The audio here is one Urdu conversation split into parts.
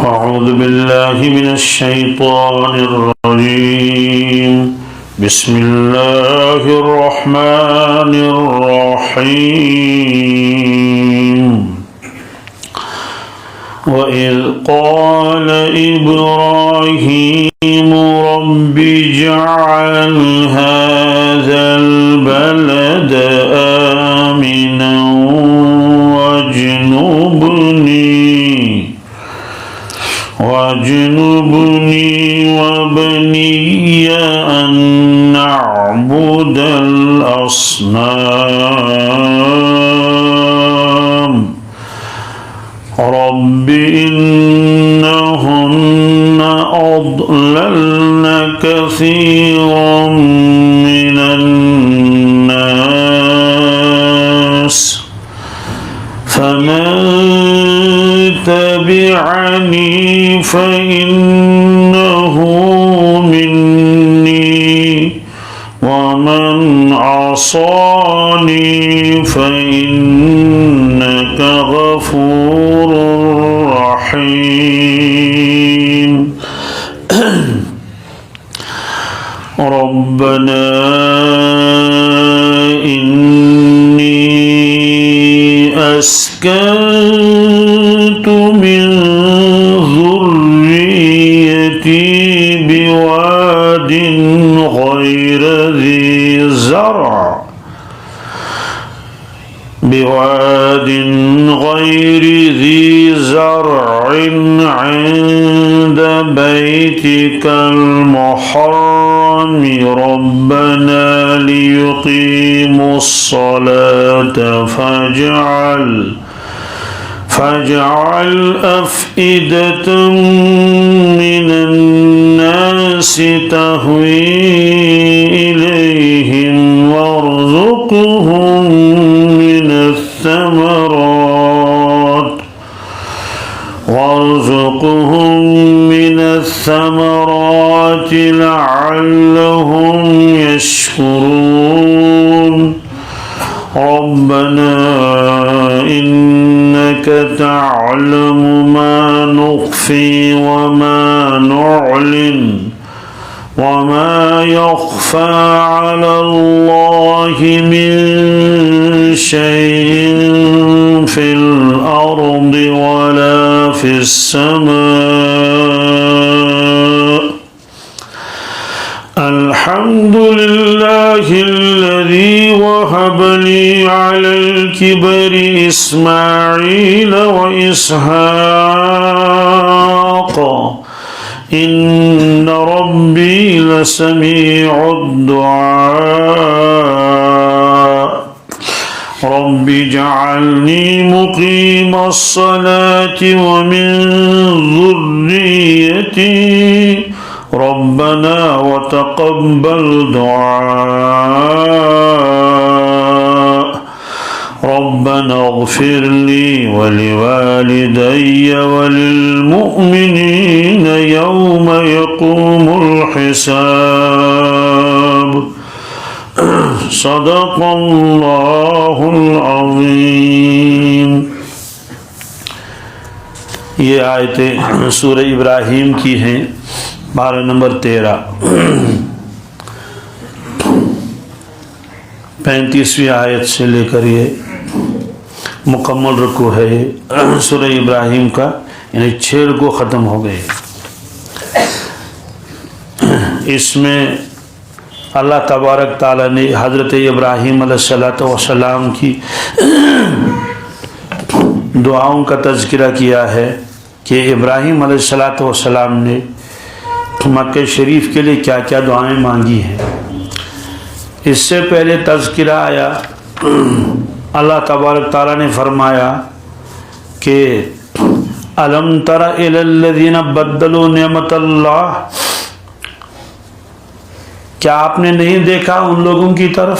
أعوذ بالله من الشيطان الرجيم. بسم الله الرحمن الرحيم. وإذ قال إبراهيم رب اجعل هذا البلد آمنا واجنبني وبني أن نعبد الأصنام رب إنهن أضللن كثيرا من الناس فمن تبعني فإنه مني ومن عصاني فإنك غفور رحيم. ربنا إني أسكنت من ذريتي بواد غير ذي زرع عند بيتك المحرم ربنا ليقيموا الصلاة فاجعل أفئدة من الناس تهوي إليهم وارزقهم من الثمرات لعلهم يشكرون. ربنا إنك تعلم ما نخفي وما نعلن وما يخفى على الله من شيء في الأرض ولا في السماء. الحمد لله الذي وهب لي على الكبر إسماعيل وإسحاق إن ربي لسميع الدعاء. رب اجعلني مقيم الصلاة ومن ذريتي ربنا وتقبل دعاء. ربنا اغفر لي ولوالدي وللمؤمنين يوم يقوم الحساب. صدق اللہ العظیم. یہ آیتیں سورہ ابراہیم کی ہیں، پارہ نمبر 13، 35ویں آیت سے لے کر یہ مکمل رکوع ہے سورہ ابراہیم کا، یعنی 6 رکوع ختم ہو گئے. اس میں اللہ تبارک تعالیٰ نے حضرت ابراہیم علیہ السلام کی دعاؤں کا تذکرہ کیا ہے کہ ابراہیم علیہ السلام نے مکہ شریف کے لیے کیا کیا دعائیں مانگی ہیں. اس سے پہلے تذکرہ آیا، اللہ تبارک تعالیٰ نے فرمایا کہ الم تر الی الذین بدلوا نعمت اللہ، کیا آپ نے نہیں دیکھا ان لوگوں کی طرف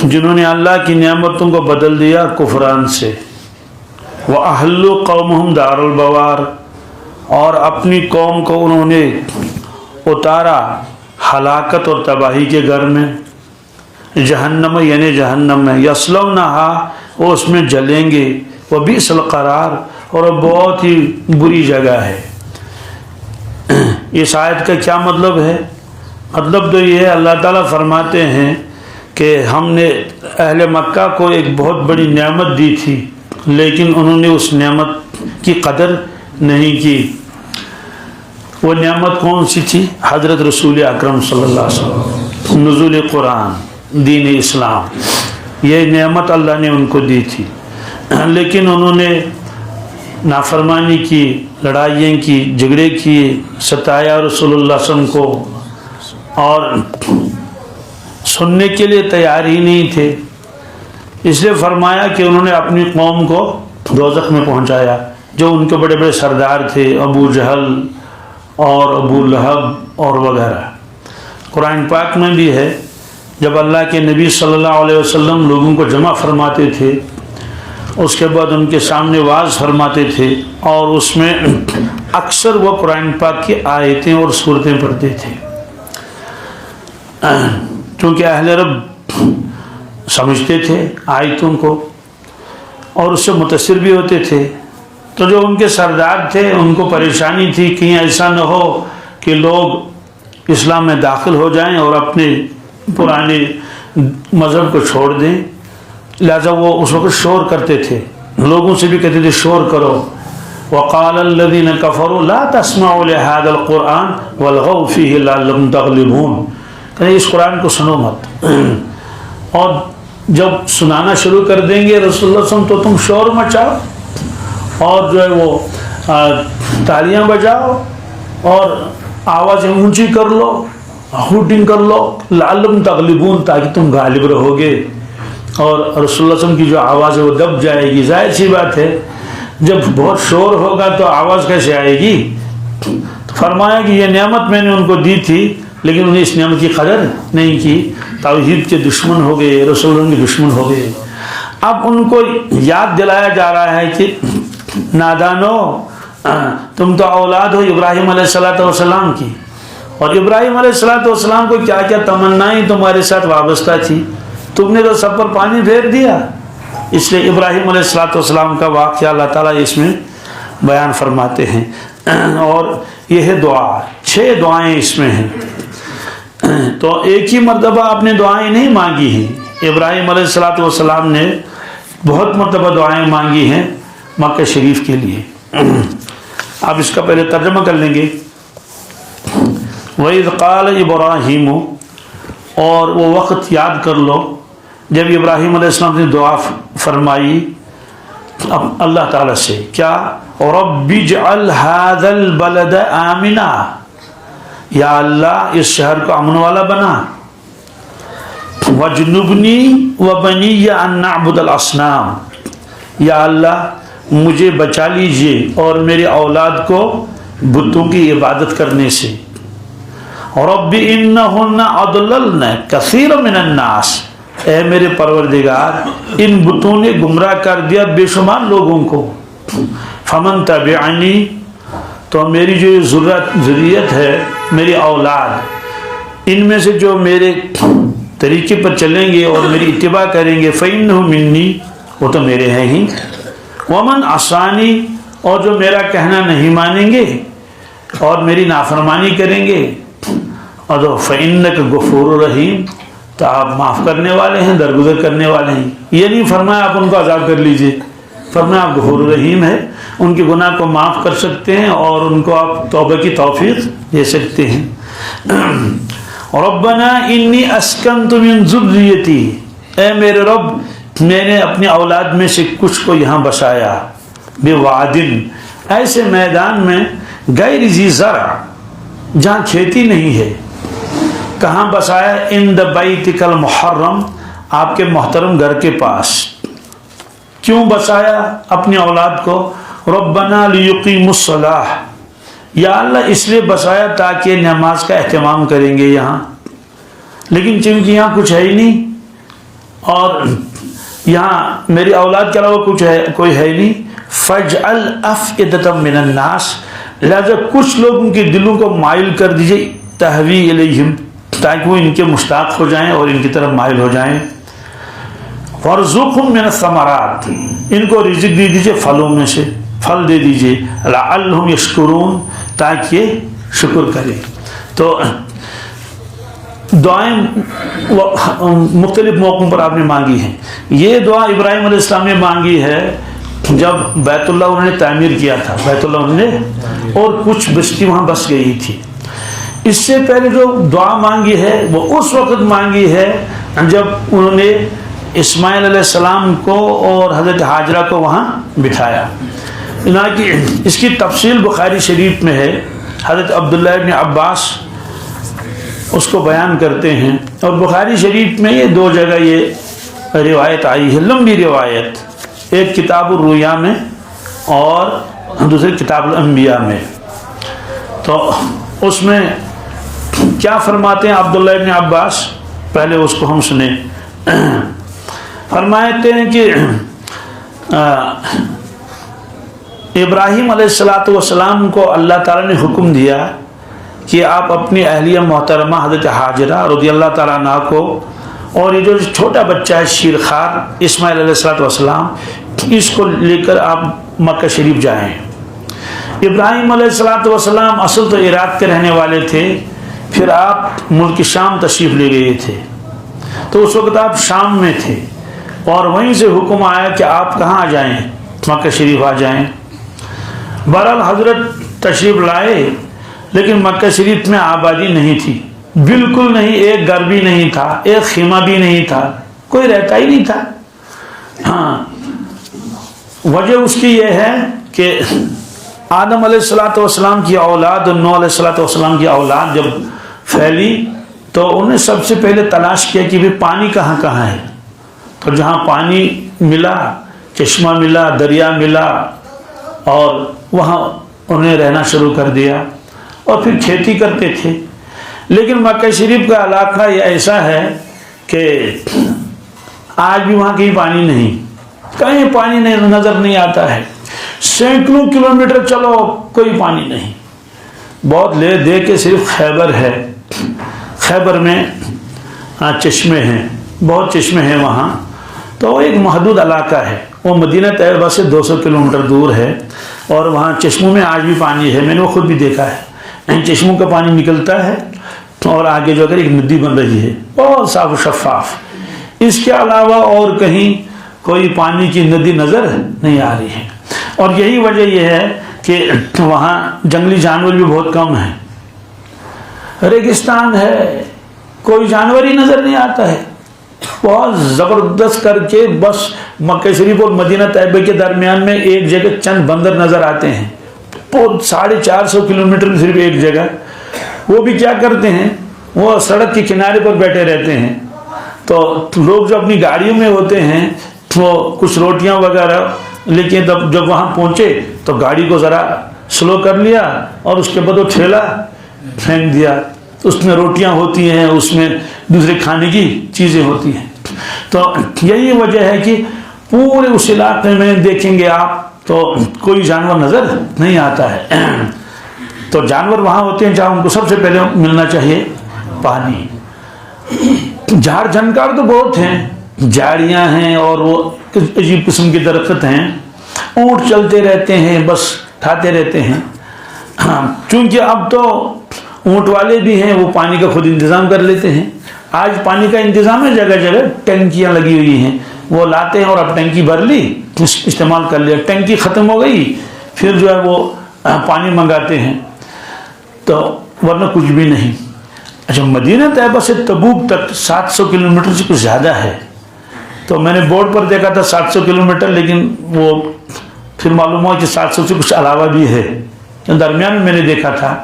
جنہوں نے اللہ کی نعمتوں کو بدل دیا کفران سے. وَأَحْلُّوا قَوْمُهُمْ دَارَ الْبَوَارِ، اور اپنی قوم کو انہوں نے اتارا ہلاکت اور تباہی کے گھر میں. جہنم یعنی جہنم میں، یصلونہا، وہ اس میں جلیں گے. وبئس القرار، اور بہت ہی بری جگہ ہے۔ اس آیت کا کیا مطلب ہے؟ مطلب تو یہ ہے، اللہ تعالیٰ فرماتے ہیں کہ ہم نے اہل مکہ کو ایک بہت بڑی نعمت دی تھی، لیکن انہوں نے اس نعمت کی قدر نہیں کی۔ وہ نعمت کون سی تھی؟ حضرت رسول اکرم صلی اللہ علیہ وسلم، نزول قرآن، دین اسلام، یہ نعمت اللہ نے ان کو دی تھی، لیکن انہوں نے نافرمانی کی، لڑائیاں کی، جھگڑے کیے، ستایا رسول اللہ صلی اللہ علیہ وسلم کو، اور سننے کے لیے تیار ہی نہیں تھے۔ اس لیے فرمایا کہ انہوں نے اپنی قوم کو دوزخ میں پہنچایا۔ جو ان کے بڑے بڑے سردار تھے، ابو جہل اور ابو لہب اور وغیرہ۔ قرآن پاک میں بھی ہے، جب اللہ کے نبی صلی اللہ علیہ وسلم لوگوں کو جمع فرماتے تھے، اس کے بعد ان کے سامنے واعظ فرماتے تھے، اور اس میں اکثر وہ قرآن پاک کی آیتیں اور صورتیں پڑھتے تھے، کیونکہ اہل رب سمجھتے تھے آیتوں کو اور اس سے متاثر بھی ہوتے تھے۔ تو جو ان کے سردار تھے ان کو پریشانی تھی کہیں ایسا نہ ہو کہ لوگ اسلام میں داخل ہو جائیں اور اپنے پرانے مذہب کو چھوڑ دیں، لہذا وہ اس وقت شور کرتے تھے، لوگوں سے بھی کہتے تھے شور کرو۔ وقال الذين كفروا لا تسمعوا لهذا القرآن والغوا فيه لعلكم تغلبون، کہ اس قرآن کو سنو مت، اور جب سنانا شروع کر دیں گے رسول اللہ صلی اللہ علیہ وسلم تو تم شور مچاؤ اور جو ہے وہ تالیاں بجاؤ اور آوازیں اونچی کر لو، ہوٹنگ کر لو، لعلکم تغلبون، تاکہ تم غالب رہو گے، اور رسول اللہ صلی اللہ علیہ وسلم کی جو آواز ہے وہ دب جائے گی۔ ظاہر سی بات ہے، جب بہت شور ہوگا تو آواز کیسے آئے گی؟ تو فرمایا کہ یہ نعمت میں نے ان کو دی تھی، لیکن انہیں اس نعمت کی قدر نہیں کی، توحید کے دشمن ہو گئے، رسول اللہ کے دشمن ہو گئے۔ اب ان کو یاد دلایا جا رہا ہے کہ نادانو، تم تو اولاد ہو ابراہیم علیہ السلام کی، اور ابراہیم علیہ السلام کو کیا کیا تمنائیں تمہارے ساتھ وابستہ تھی، تم نے تو سب پر پانی پھیر دیا۔ اس لیے ابراہیم علیہ السلام کا واقعہ اللہ تعالیٰ اس میں بیان فرماتے ہیں، اور یہ ہے دعا، 6 دعائیں اس میں ہیں۔ تو ایک ہی مرتبہ آپ نے دعائیں نہیں مانگی ہیں، ابراہیم علیہ السلام نے بہت مرتبہ دعائیں مانگی ہیں مکہ شریف کے لیے۔ آپ اس کا پہلے ترجمہ کر لیں گے۔ وَإِذْ قَالَ إِبْرَاهِيمُ، اور وہ وقت یاد کر لو جب ابراہیم علیہ السلام نے دعا فرمائی اللہ تعالیٰ سے، کیا؟ رَبِّ اجْعَلْ هَذَا الْبَلَدَ آمِنًا، یا اللہ اس شہر کو امن والا بنا، وَاجْنُبْنِي وَبَنِيَّ أَن نَعْبُدَ الْأَصْنَامَ، یا اللہ مجھے بچا لیجئے اور میرے اولاد کو بتوں کی عبادت کرنے سے۔ رَبِّ إِنَّهُنَّ أَضْلَلْنَ كَثِيرًا مِنَ النَّاسِ، اے میرے پروردگار ان بتوں نے گمراہ کر دیا بے شمار لوگوں کو۔ فَمَن تَبِعَنِي، تو میری جو ذریت ہے، میری اولاد، ان میں سے جو میرے طریقے پر چلیں گے اور میری اتباع کریں گے، فَإِنَّهُ مِنِّي، وہ تو میرے ہیں ہی۔ وَمَنْ عَصَانِي، اور جو میرا کہنا نہیں مانیں گے اور میری نافرمانی کریں گے، اور فَإِنَّكَ غَفُورٌ رَحِيمٌ، تو آپ معاف کرنے والے ہیں، درگزر کرنے والے ہیں۔ یہ نہیں فرمایا آپ ان کو عذاب کر لیجئے، فرمایا آپ غفور رحیم ہے، ان کے گناہ کو معاف کر سکتے ہیں اور ان کو آپ توبہ کی توفیق دے سکتے ہیں۔ ربنا انی اسکنت من ذریتی، اے میرے رب میں نے اپنی اولاد میں سے کچھ کو یہاں بسایا، بوادن، ایسے میدان میں، غیر ذی زرع، جہاں کھیتی نہیں ہے۔ کہاں بسایا؟ عند بیتک المحرم، آپ کے محترم گھر کے پاس۔ کیوں بسایا اپنی اولاد کو؟ ربنا لیقیموا الصلاۃ، یا اللہ اس لیے بسایا تاکہ نماز کا اہتمام کریں گے یہاں، لیکن چونکہ یہاں کچھ ہے ہی نہیں اور یہاں میری اولاد کے علاوہ کچھ ہے، کوئی ہے ہی نہیں، فَاجْعَلْ أَفْئِدَةً مِّنَ النَّاسِ، لہذا کچھ لوگوں کے دلوں کو مائل کر دیجئے، تہوی الیہم، تاکہ وہ ان کے مشتاق ہو جائیں اور ان کی طرف مائل ہو جائیں۔ وَارْزُقْهُم مِّنَ الثَّمَرَاتِ، ان کو رزق دے دیجئے پھلوں میں سے، پھل دے دیجئے لعلہم یشکرون تاکہ یہ شکر کریں۔ تو دعائیں مختلف موقعوں پر آپ نے مانگی ہیں۔ یہ دعا ابراہیم علیہ السلام نے مانگی ہے جب بیت اللہ انہوں نے تعمیر کیا تھا، بیت اللہ انہوں نے، اور کچھ بستی وہاں بس گئی تھی۔ اس سے پہلے جو دعا مانگی ہے وہ اس وقت مانگی ہے جب انہوں نے اسماعیل علیہ السلام کو اور حضرت ہاجرہ کو وہاں بٹھایا۔ کہ اس کی تفصیل بخاری شریف میں ہے، حضرت عبداللہ ابن عباس اس کو بیان کرتے ہیں، اور بخاری شریف میں یہ دو جگہ یہ روایت آئی ہے، لمبی روایت، ایک کتاب الرؤیا میں اور دوسری کتاب الانبیاء میں۔ تو اس میں کیا فرماتے ہیں عبداللہ ابن عباس، پہلے اس کو ہم سنیں۔ فرماتے ہیں کہ ابراہیم علیہ السلام کو اللہ تعالیٰ نے حکم دیا کہ آپ اپنی اہلیہ محترمہ حضرت ہاجرہ رضی اللہ تعالیٰ عنہ کو، اور یہ جو چھوٹا بچہ ہے شیرخوار اسماعیل علیہ السلام، اس کو لے کر آپ مکہ شریف جائیں۔ ابراہیم علیہ السلام اصل تو عراق کے رہنے والے تھے، پھر آپ ملک شام تشریف لے گئے تھے، تو اس وقت آپ شام میں تھے، اور وہیں سے حکم آیا کہ آپ کہاں آ جائیں، مکہ شریف آ جائیں۔ بہرحال حضرت تشریف لائے، لیکن مکہ شریف میں آبادی نہیں تھی، بالکل نہیں، ایک گھر بھی نہیں تھا، ایک خیمہ بھی نہیں تھا، کوئی رہتا ہی نہیں تھا۔ ہاں، وجہ اس کی یہ ہے کہ آدم علیہ السلام کی اولاد اور نوح علیہ السلام کی اولاد جب پھیلی تو انہوں نے سب سے پہلے تلاش کیا کہ پانی کہاں کہاں ہے، تو جہاں پانی ملا، چشمہ ملا، دریا ملا، اور وہاں انہیں رہنا شروع کر دیا، اور پھر کھیتی کرتے تھے۔ لیکن مکہ شریف کا علاقہ یہ ایسا ہے کہ آج بھی وہاں کہیں پانی نہیں، کہیں پانی نہیں نظر نہیں آتا ہے، سینکڑوں کلومیٹر چلو کوئی پانی نہیں۔ بہت لے دے کے صرف خیبر ہے، خیبر میں چشمے ہیں، بہت چشمے ہیں وہاں، تو وہ ایک محدود علاقہ ہے، وہ مدینہ طیبہ سے 200 کلومیٹر دور ہے، اور وہاں چشموں میں آج بھی پانی ہے، میں نے وہ خود بھی دیکھا ہے، ان چشموں کا پانی نکلتا ہے، اور آگے جو اگر ایک ندی بن رہی ہے بہت صاف و شفاف، اس کے علاوہ اور کہیں کوئی پانی کی ندی نظر نہیں آ رہی ہے۔ اور یہی وجہ یہ ہے کہ وہاں جنگلی جانور بھی بہت کم ہیں، ریگستان ہے، کوئی جانور ہی نظر نہیں آتا ہے۔ بہت زبردست کر کے بس مکہ شریف اور مدینہ طیبہ کے درمیان میں ایک جگہ چند بندر نظر آتے ہیں، 450 کلومیٹر میں صرف ایک جگہ، وہ بھی کیا کرتے ہیں، وہ سڑک کے کنارے پر بیٹھے رہتے ہیں، تو لوگ جو اپنی گاڑیوں میں ہوتے ہیں وہ کچھ روٹیاں وغیرہ، لیکن جب وہاں پہنچے تو گاڑی کو ذرا سلو کر لیا، اور اس کے بعد وہ ٹھیلا پھینک دیا، اس میں روٹیاں ہوتی ہیں، اس میں دوسرے کھانے کی چیزیں ہوتی ہیں۔ تو یہی وجہ ہے کہ پورے اس علاقے میں دیکھیں گے آپ تو کوئی جانور نظر نہیں آتا ہے۔ تو جانور وہاں ہوتے ہیں جہاں ان کو سب سے پہلے ملنا چاہیے پانی۔ جھاڑ جھنکار تو بہت ہیں، جھاڑیاں ہیں، اور وہ عجیب قسم کے درخت ہیں، اونٹ چلتے رہتے ہیں، بس کھاتے رہتے ہیں۔ چونکہ اب تو اونٹ والے بھی ہیں، وہ پانی کا خود انتظام کر لیتے ہیں، آج پانی کا انتظام ہے، جگہ جگہ ٹینکیاں لگی ہوئی ہیں، وہ لاتے ہیں اور اب ٹینکی بھر لی، استعمال کر لیا، ٹینکی ختم ہو گئی پھر جو ہے وہ پانی منگاتے ہیں، تو ورنہ کچھ بھی نہیں۔ اچھا، مدینہ طیبہ سے تبوک تک 700 کلومیٹر سے کچھ زیادہ ہے، تو میں نے بورڈ پر دیکھا تھا 700 کلومیٹر، لیکن وہ پھر معلوم ہوا کہ 700 سے کچھ علاوہ بھی ہے، درمیان میں نے دیکھا تھا۔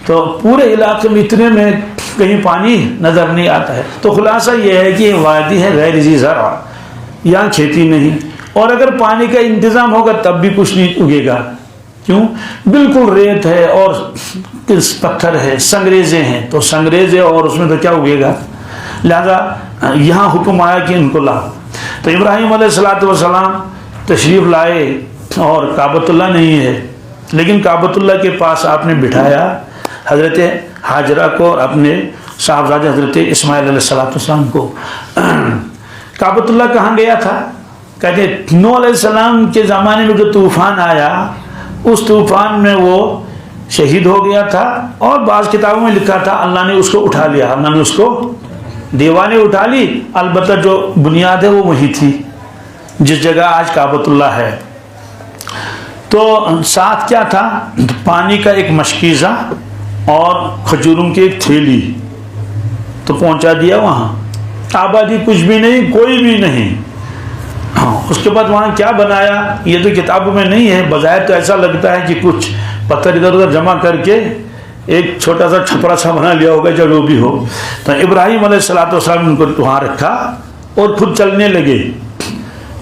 تو پورے علاقے میں اتنے میں کہیں پانی نظر نہیں آتا ہے۔ تو خلاصہ یہ ہے کہ یہ وادی ہے غیر ذی زرع، یہاں کھیتی نہیں، اور اگر پانی کا انتظام ہوگا تب بھی کچھ نہیں اگے گا، کیوں؟ بالکل ریت ہے اور پتھر ہے، سنگریزے ہیں، تو سنگریزے اور اس میں تو کیا اگے گا، لہذا یہاں حکم آیا کہ ان کو لاؤ۔ تو ابراہیم علیہ السلام تشریف لائے، اور کعبۃ اللہ نہیں ہے، لیکن کعبۃ اللہ کے پاس آپ نے بٹھایا حضرت ہاجرہ کو اور اپنے صاحبزادے حضرت اسماعیل علیہ السلام کو۔ کعبۃ اللہ کہاں گیا تھا؟ کہتے نوح علیہ السلام کے زمانے میں جو طوفان آیا اس طوفان میں وہ شہید ہو گیا تھا، اور بعض کتابوں میں لکھا تھا اللہ نے اس کو اٹھا لیا، اللہ نے اس کو دیوانے اٹھا لی، البتہ جو بنیاد ہے وہ وہی تھی جس جگہ آج کعبۃ اللہ ہے۔ تو ساتھ کیا تھا؟ پانی کا ایک مشکیزہ اور کھجوروں کی ایک تھیلی، تو پہنچا دیا وہاں، آبادی کچھ بھی نہیں، کوئی بھی نہیں۔ اس کے بعد وہاں کیا بنایا یہ تو کتابوں میں نہیں ہے، بظاہر تو ایسا لگتا ہے کہ کچھ پتھر ادھر ادھر جمع کر کے ایک چھوٹا سا چھپرا سا بنا لیا ہوگا، جو بھی ہو۔ تو ابراہیم علیہ السلام نے ان کو وہاں رکھا اور خود چلنے لگے،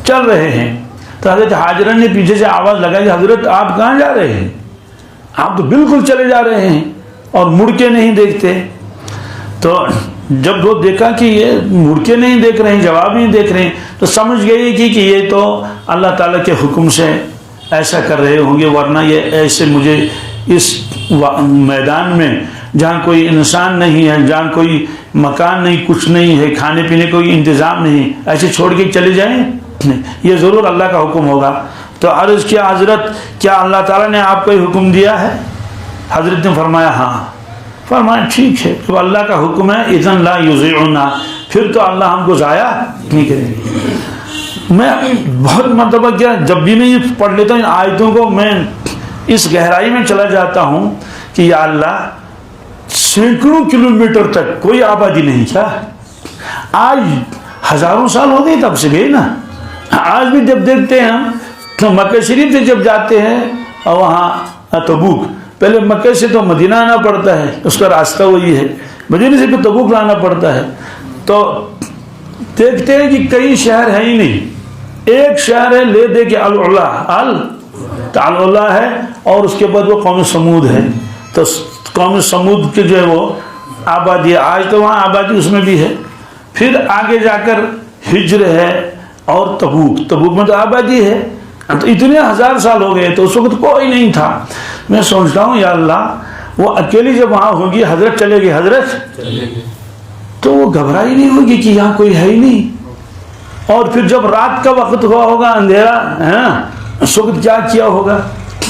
چل رہے ہیں۔ تو حضرت حاجرہ نے پیچھے سے آواز لگائی، حضرت آپ کہاں جا رہے ہیں؟ آپ تو بالکل چلے جا رہے ہیں اور مڑ کے نہیں دیکھتے۔ تو جب وہ دیکھا کہ یہ مڑ کے نہیں دیکھ رہے ہیں، جواب نہیں دیکھ رہے ہیں، تو سمجھ گئی کہ یہ تو اللہ تعالیٰ کے حکم سے ایسا کر رہے ہوں گے، ورنہ یہ ایسے مجھے اس میدان میں جہاں کوئی انسان نہیں ہے، جہاں کوئی مکان نہیں، کچھ نہیں ہے، کھانے پینے کوئی انتظام نہیں، ایسے چھوڑ کے چلے جائیں؟ نہیں، یہ ضرور اللہ کا حکم ہوگا۔ تو عرض کیا حضرت کیا اللہ تعالیٰ نے آپ کو یہ حکم دیا ہے؟ حضرت نے فرمایا ہاں۔ فرمایا ٹھیک ہے، تو اللہ کا حکم ہے، اذن لا یضیعنا، پھر تو اللہ ہم کو ضائع نہیں کریں گے۔ میں بہت مرتبہ کیا جب بھی میں یہ پڑھ لیتا ہوں ان آیتوں کو، میں اس گہرائی میں چلا جاتا ہوں کہ یا اللہ سینکڑوں کلومیٹر تک کوئی آبادی نہیں، کیا آج ہزاروں سال ہو گئے تب سے گئے نا۔ آج بھی جب دیکھتے ہیں ہم تو مکہ شریف سے جب جاتے ہیں اور وہاں تبوک، پہلے مکہ سے تو مدینہ آنا پڑتا ہے، اس کا راستہ وہی ہے، مدینہ سے پھر تبوک لانا پڑتا ہے۔ تو دیکھتے ہیں کہ کئی شہر ہیں ہی نہیں، ایک شہر ہے لے دے کے العلا ہے، اور اس کے بعد وہ قوم سمود ہے۔ تو قوم سمود کے جو ہے وہ آبادی ہے، آج تو وہاں آبادی اس میں بھی ہے۔ پھر آگے جا کر ہجر ہے اور تبوک میں تو آبادی ہے۔ تو اتنے ہزار سال ہو گئے، تو اس وقت کوئی نہیں تھا۔ میں سوچتا ہوں یا اللہ وہ اکیلی جب وہاں ہوگی، حضرت چلے گی، حضرت تو وہ گھبرائی نہیں ہوگی کہ یہاں کوئی ہے ہی نہیں۔ اور پھر جب رات کا وقت ہوا ہوگا، اندھیرا ہے، اس وقت کیا کیا ہوگا؟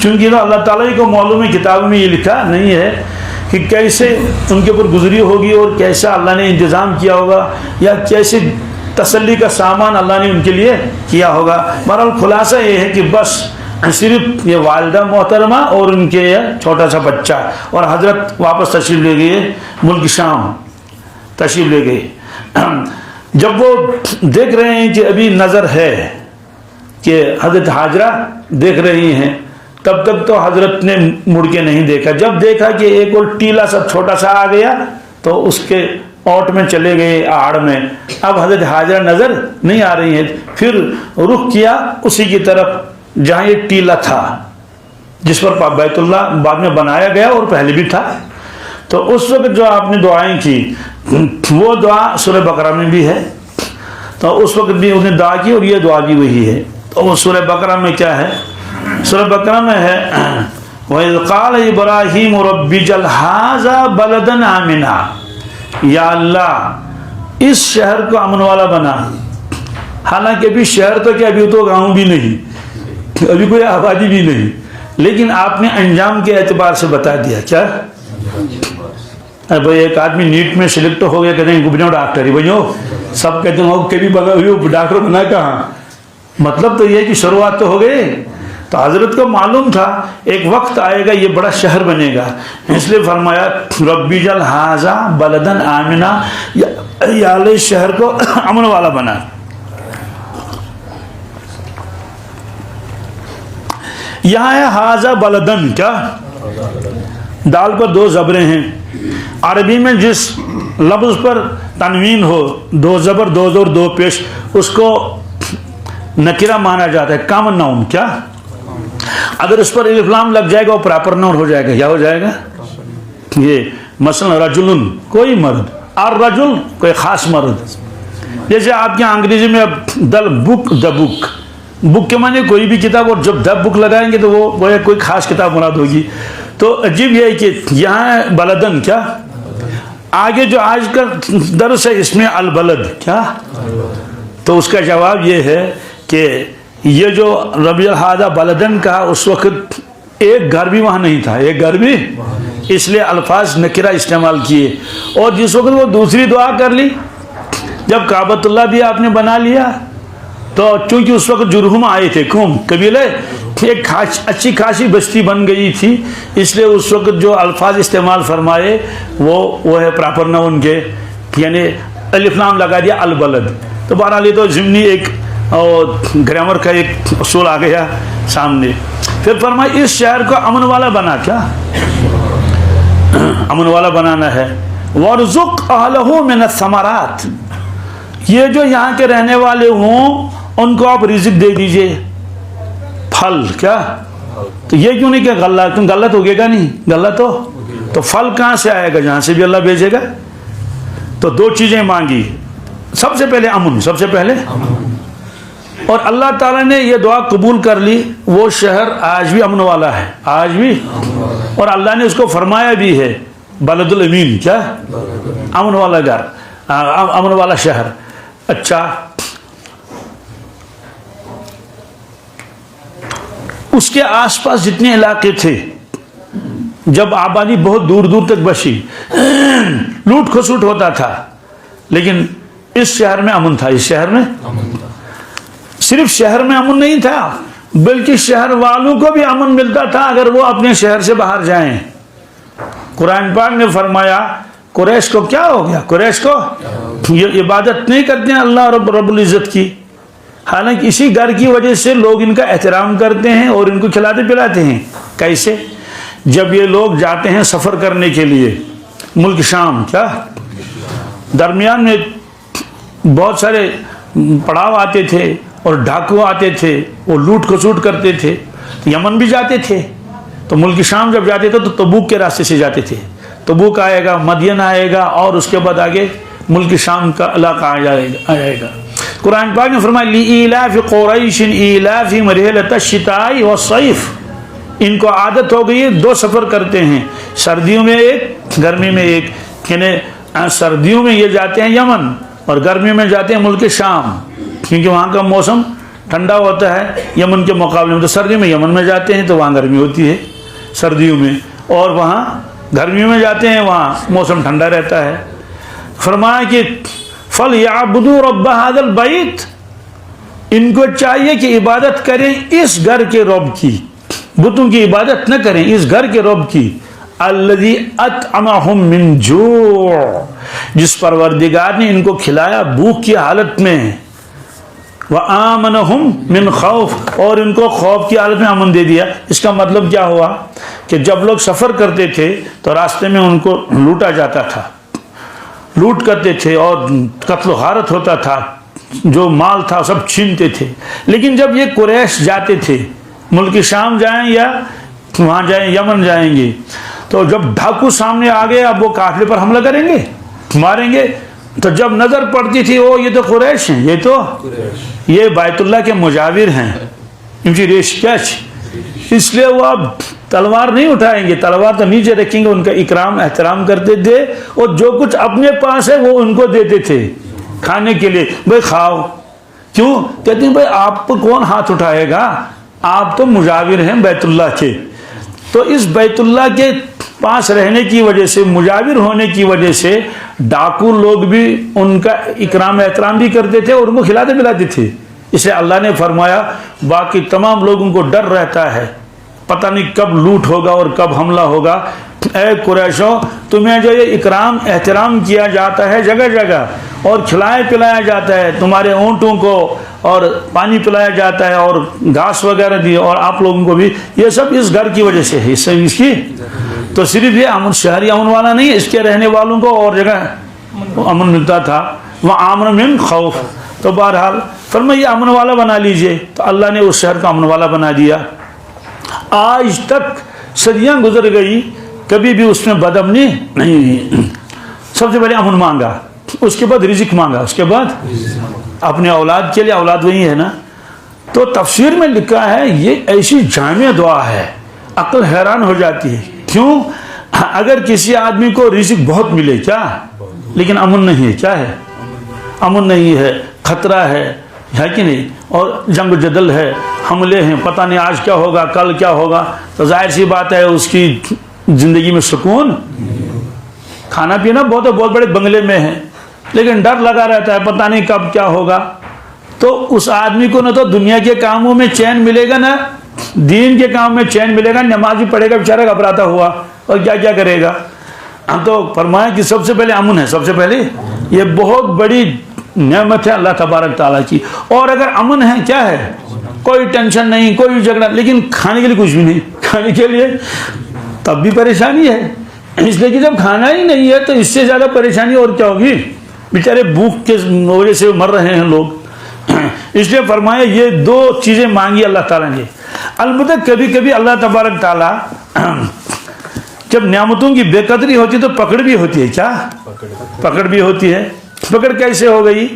چونکہ تو اللہ تعالیٰ کو معلوم ہے، کتاب میں یہ لکھا نہیں ہے کہ کیسے ان کے اوپر گزری ہوگی اور کیسا اللہ نے انتظام کیا ہوگا، یا کیسے تسلی کا سامان اللہ نے ان کے لیے کیا ہوگا۔ بہرحال خلاصہ یہ ہے کہ بس صرف یہ والدہ محترمہ اور ان کے چھوٹا سا بچہ، اور حضرت واپس تشریف لے گئے، ملک شام تشریف لے گئے۔ جب وہ دیکھ رہے ہیں کہ ابھی نظر ہے کہ حضرت حاجرہ دیکھ رہی ہیں، تب تک تو حضرت نے مڑ کے نہیں دیکھا۔ جب دیکھا کہ ایک اور ٹیلا سا چھوٹا سا آ گیا تو اس کے اوٹ میں چلے گئے، آڑ میں۔ اب حضرت حاجرہ نظر نہیں آ رہی ہیں، پھر رخ کیا اسی کی طرف جہاں یہ ٹیلا تھا، جس پر بیت اللہ بعد میں بنایا گیا اور پہلے بھی تھا۔ تو اس وقت جو آپ نے دعائیں کی وہ دعا سورہ بقرہ میں بھی ہے، تو اس وقت بھی انہیں دعا کی اور یہ دعا بھی وہی ہے۔ تو وہ سورہ بقرہ میں کیا ہے؟ سورہ بقرہ میں ہے وَإِذْ قَالَ إِبْرَاهِيمُ رَبِّ اجْعَلْ هَٰذَا بَلَدًا آمِنًا، یا اللہ اس شہر کو امن والا بنا۔ حالانکہ ابھی شہر تو کیا، ابھی تو گاؤں بھی نہیں، ابھی کوئی آبادی بھی نہیں، لیکن آپ نے انجام کے اعتبار سے بتا دیا۔ کیا بھائی ایک آدمی نیٹ میں سلیکٹ ہو گیا، کہتے ہیں بنو ڈاکٹر ہی بنو، سب کہتے ہیں کبھی ڈاکٹر بنا کہاں؟ مطلب تو یہ کہ شروعات تو ہو گئے۔ تو حضرت کو معلوم تھا ایک وقت آئے گا یہ بڑا شہر بنے گا، اس لیے فرمایا ربی اجعل ھذا بلدا آمنا، یا اللہ شہر کو امن والا بنا۔ یہاں ہے ھذا بلدن، کیا دال پر دو زبریں ہیں۔ عربی میں جس لفظ پر تنوین ہو، دو زبر دو زور دو پیش، اس کو نکرہ مانا جاتا ہے، کامن ناؤن۔ کیا اگر اس پر الف لام لگ جائے گا وہ پراپر ناؤن ہو جائے گا، کیا ہو جائے گا؟ یہ مثلا رجلن کوئی مرد، الرجل کوئی خاص مرد۔ جیسے آپ کے انگریزی میں اب بک دا بک، بک کے معنی کوئی بھی کتاب، اور جب دا بک لگائیں گے تو وہ کوئی خاص کتاب مراد ہوگی۔ تو عجیب یہ ہے کہ یہاں بلدن، کیا آگے جو آج کا درس ہے اس میں البلد، کیا تو اس کا جواب یہ ہے کہ یہ جو ربیع الہادہ بلدن کہا اس وقت ایک گھر بھی وہاں نہیں تھا، ایک گھر بھی، اس لیے الفاظ نکرہ استعمال کیے. اور جس وقت وہ دوسری دعا کر لی، جب کعبۃ اللہ بھی آپ نے بنا لیا، تو چونکہ اس وقت جرہم آئے تھے، قوم قبیلے، ایک اچھی خاصی بستی بن گئی تھی، اس لیے اس وقت جو الفاظ استعمال فرمائے وہ ہے پراپر ناؤن کے، یعنی الف لام لگا دیا البلد. تو بہرحال یہ تو ضمنی ایک گرامر کا ایک اصول آ گیا سامنے. پھر فرمایا اس شہر کو امن والا بنا، کیا امن والا بنانا ہے. وارزق اہلہ من الثمرات، یہ جو یہاں کے رہنے والے ہوں ان کو آپ رزق دے دیجئے، پھل. کیا تو یہ کیوں نہیں کہ غلہ، کیوں غلہ تو اگے گا نہیں، غلہ تو پھل کہاں سے آئے گا، جہاں سے بھی اللہ بھیجے گا. تو دو چیزیں مانگی، سب سے پہلے امن، سب سے پہلے. اور اللہ تعالیٰ نے یہ دعا قبول کر لی. وہ شہر آج بھی امن والا ہے، آج بھی، اور اللہ نے اس کو فرمایا بھی ہے بلد الامین، کیا امن والا گھر، امن والا شہر. اچھا، اس کے آس پاس جتنے علاقے تھے، جب آبادی بہت دور دور تک بسی، لوٹ کھسوٹ ہوتا تھا، لیکن اس شہر میں امن تھا. اس شہر میں صرف شہر میں امن نہیں تھا، بلکہ شہر والوں کو بھی امن ملتا تھا اگر وہ اپنے شہر سے باہر جائیں. قرآن پاک نے فرمایا قریش کو کیا ہو گیا، قریش کو یہ عبادت نہیں کرتے ہیں اللہ رب العزت کی، حالانکہ اسی گھر کی وجہ سے لوگ ان کا احترام کرتے ہیں اور ان کو کھلاتے پلاتے ہیں. کیسے؟ جب یہ لوگ جاتے ہیں سفر کرنے کے لیے ملک شام، کیا درمیان میں بہت سارے پڑاؤ آتے تھے اور ڈاکو آتے تھے، وہ لوٹ کھسوٹ کرتے تھے. یمن بھی جاتے تھے، تو ملک شام جب جاتے تھے تو تبوک کے راستے سے جاتے تھے. تبوک آئے گا، مدین آئے گا، اور اس کے بعد آگے ملک شام کا علاقہ آ جائے گا. قرآن پاک نے فرمایا لِإِيلَافِ قُرَيْشٍ إِيلَافِهِمْ رِحْلَةَ الشِّتَاءِ وَالصَّيْفِ، ان کو عادت ہو گئی ہے دو سفر کرتے ہیں، سردیوں میں ایک، گرمی میں ایک. یعنی سردیوں میں یہ جاتے ہیں یمن اور گرمیوں میں جاتے ہیں ملک شام، کیونکہ وہاں کا موسم ٹھنڈا ہوتا ہے یمن کے مقابلے میں. تو سردیوں میں یمن میں جاتے ہیں تو وہاں گرمی ہوتی ہے سردیوں میں، اور وہاں گرمیوں میں جاتے ہیں وہاں موسم ٹھنڈا رہتا ہے. فرمایا کہ فَلْيَعْبُدُوا رَبَّ هَذَا الْبَيْتِ، ان کو چاہیے کہ عبادت کریں اس گھر کے رب کی، بتوں کی عبادت نہ کریں، اس گھر کے رب کی. الَّذِي أَطْعَمَهُم مِّن جُوعٍ، جس پروردگار نے ان کو کھلایا بھوک کی حالت میں، وَآمَنَهُم مِّن خَوْفٍ، اور ان کو خوف کی حالت میں امن دے دیا. اس کا مطلب کیا ہوا کہ جب لوگ سفر کرتے تھے تو راستے میں ان کو لوٹا جاتا تھا، لوٹ کرتے تھے اور قتل و غارت ہوتا تھا، جو مال تھا سب چھینتے تھے. لیکن جب یہ قریش جاتے تھے، ملک شام جائیں یا وہاں جائیں یمن جائیں گے، تو جب ڈاکو سامنے آ گئے اب وہ قافلے پر حملہ کریں گے، ماریں گے. تو جب نظر پڑتی تھی وہ یہ تو قریش ہیں، یہ تو یہ بیت اللہ کے مجاور ہیں، ان کی ریش کیا چھ، اس لیے وہ اب تلوار نہیں اٹھائیں گے، تلوار تو نیچے رکھیں گے. ان کا اکرام احترام کرتے تھے اور جو کچھ اپنے پاس ہے وہ ان کو دیتے تھے کھانے کے لیے. بھائی کھاؤ، کیوں؟ کہتے ہیں بھائی آپ کو کون ہاتھ اٹھائے گا، آپ تو مجاور ہیں بیت اللہ کے. تو اس بیت اللہ کے پاس رہنے کی وجہ سے، مجاور ہونے کی وجہ سے ڈاکو لوگ بھی ان کا اکرام احترام بھی کرتے تھے اور ان کو کھلاتے پلاتے تھے. اسے اللہ نے فرمایا باقی تمام لوگوں کو ڈر رہتا ہے، پتہ نہیں کب لوٹ ہوگا اور کب حملہ ہوگا. اے قریشو، تمہیں جو یہ اکرام احترام کیا جاتا ہے جگہ جگہ اور کھلایا پلایا جاتا ہے، تمہارے اونٹوں کو اور پانی پلایا جاتا ہے اور گھاس وغیرہ دی، اور آپ لوگوں کو بھی، یہ سب اس گھر کی وجہ سے ہے. اس کی تو صرف یہ امن شہری امن والا نہیں ہے، اس کے رہنے والوں کو اور جگہ امن ملتا تھا. وَآمَنَ مِن خَوْفٍ، تو بہرحال فرمایا یہ امن والا بنا لیجئے. تو اللہ نے اس شہر کو امن والا بنا دیا. آج تک صدیاں گزر گئی، کبھی بھی اس میں بدامنی نہیں ہوئی. سب سے پہلے امن مانگا، اس کے بعد رزق مانگا، اس کے بعد اپنے اولاد کے لیے، اولاد وہی ہے نا. تو تفسیر میں لکھا ہے یہ ایسی جامع دعا ہے، عقل حیران ہو جاتی ہے. کیوں؟ اگر کسی آدمی کو رزق بہت ملے کیا، لیکن امن نہیں ہے، کیا ہے؟ امن نہیں ہے، خطرہ ہے، ہے کہ نہیں, اور جنگ و جدل ہے، حملے ہیں، پتہ نہیں آج کیا ہوگا کل کیا ہوگا، تو ظاہر سی بات ہے اس کی زندگی میں سکون، کھانا پینا بہت بڑے بنگلے میں ہے لیکن ڈر لگا رہتا ہے پتہ نہیں کب کیا ہوگا. تو اس آدمی کو نہ تو دنیا کے کاموں میں چین ملے گا، نہ دین کے کام میں چین ملے گا. نماز بھی پڑھے گا بیچارہ گھبراتا ہوا اور کیا کرے گا. تو فرمایا کہ سب سے پہلے امن ہے، سب سے پہلے یہ بہت بڑی نعمت ہے اللہ تبارک تعالیٰ کی. اور اگر امن ہے کیا ہے، کوئی ٹینشن نہیں، کوئی جھگڑا، لیکن کھانے کے لیے کچھ بھی نہیں، کھانے کے لیے تب بھی پریشانی ہے. اس لیے کہ جب کھانا ہی نہیں ہے تو اس سے زیادہ پریشانی اور کیا ہوگی. بیچارے بھوک کے وجہ سے مر رہے ہیں لوگ. اس لیے فرمایا یہ دو چیزیں مانگی اللہ تعالیٰ نے. البتہ کبھی کبھی اللہ تبارک تعالیٰ جب نعمتوں کی بے قدری ہوتی تو پکڑ بھی ہوتی ہے. کیا پکڑ بھی ہوتی ہے؟ پکڑ کیسے ہو گئی؟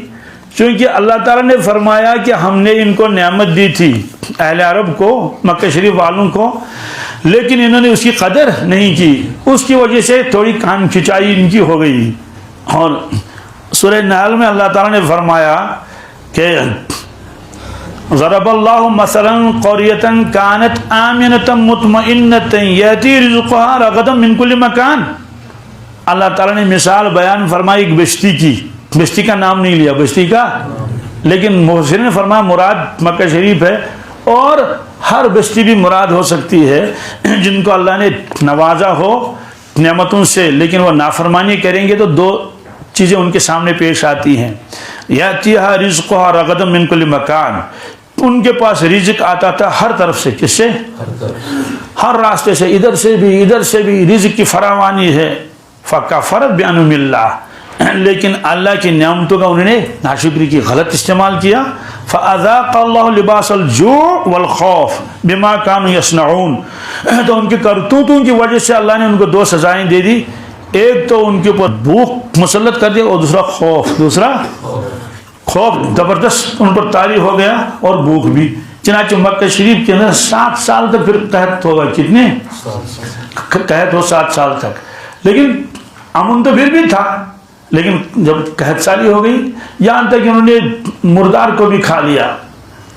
چونکہ اللہ تعالیٰ نے فرمایا کہ ہم نے ان کو نعمت دی تھی، اہل عرب کو، مکہ شریف والوں کو، لیکن انہوں نے اس کی قدر نہیں کی. اس کی وجہ سے تھوڑی کان کھچائی ان کی ہو گئی. اور سورہ نحل میں اللہ تعالیٰ نے فرمایا کہ ضرب اللہ مثلا قریۃ کانت آمنۃ مطمئنۃ یأتی رزقها رغدا من کل مکان. اللہ تعالیٰ نے مثال بیان فرمائی ایک بستی کی. بستی کا نام نہیں لیا، بستی کا، لیکن محسن نے فرمایا مراد مکہ شریف ہے. اور ہر بستی بھی مراد ہو سکتی ہے جن کو اللہ نے نوازا ہو نعمتوں سے، لیکن وہ نافرمانی کریں گے تو دو چیزیں ان کے سامنے پیش آتی ہیں. یاتیھا رزقھا رغدا من کل مکان، ان کے پاس رزق آتا تھا ہر طرف سے. کس سے؟ ہر راستے سے، ادھر سے بھی رزق کی فراوانی ہے. فکفرت بانعم اللہ، لیکن اللہ کی نعمتوں کا انہوں نے ناشکری کی، غلط استعمال کیا. فاذاق اللہ لباس الجوع والخوف بما كانوا يصنعون، تو ان کی کرتوتوں کی وجہ سے اللہ نے ان کو دو سزائیں دے دی. ایک تو ان کے اوپر بھوک مسلط کر دیا، اور دوسرا خوف زبردست ان پر طاری ہو گیا، اور بھوک بھی. چنانچہ مکہ شریف کے اندر 7 سال تک پھر قحط ہوگا. کتنے قحط ہو؟ 7 سال تک. لیکن امن تو پھر بھی تھا، لیکن جب قحط سالی ہو گئی، یہاں تک کہ انہوں نے مردار کو بھی کھا لیا،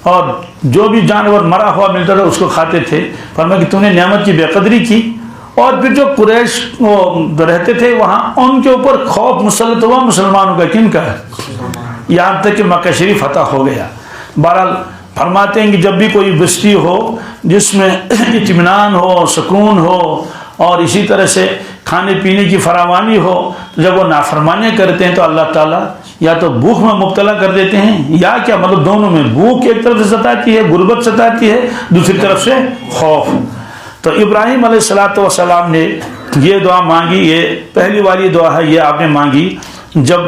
اور جو بھی جانور مرا ہوا ملتا تھا اس کو کھاتے تھے. فرمایا کہ تم نے نعمت کی بے قدری کی. اور پھر جو قریش رہتے تھے وہاں، ان کے اوپر خوف مسلط ہوا مسلمانوں کا. کن کا؟ یہاں تک کہ مکہ شریف فتح ہو گیا. بہرحال فرماتے ہیں کہ جب بھی کوئی بستی ہو جس میں اطمینان ہو، سکون ہو، اور اسی طرح سے کھانے پینے کی فراوانی ہو، تو جب وہ نافرمانیاں کرتے ہیں تو اللہ تعالیٰ یا تو بھوک میں مبتلا کر دیتے ہیں، یا کیا مطلب دونوں میں، بھوک ایک طرف سے ستاتی ہے، غربت ستاتی ہے، دوسری طرف سے خوف. تو ابراہیم علیہ السلام نے یہ دعا مانگی. یہ پہلی والی دعا ہے، یہ آپ نے مانگی جب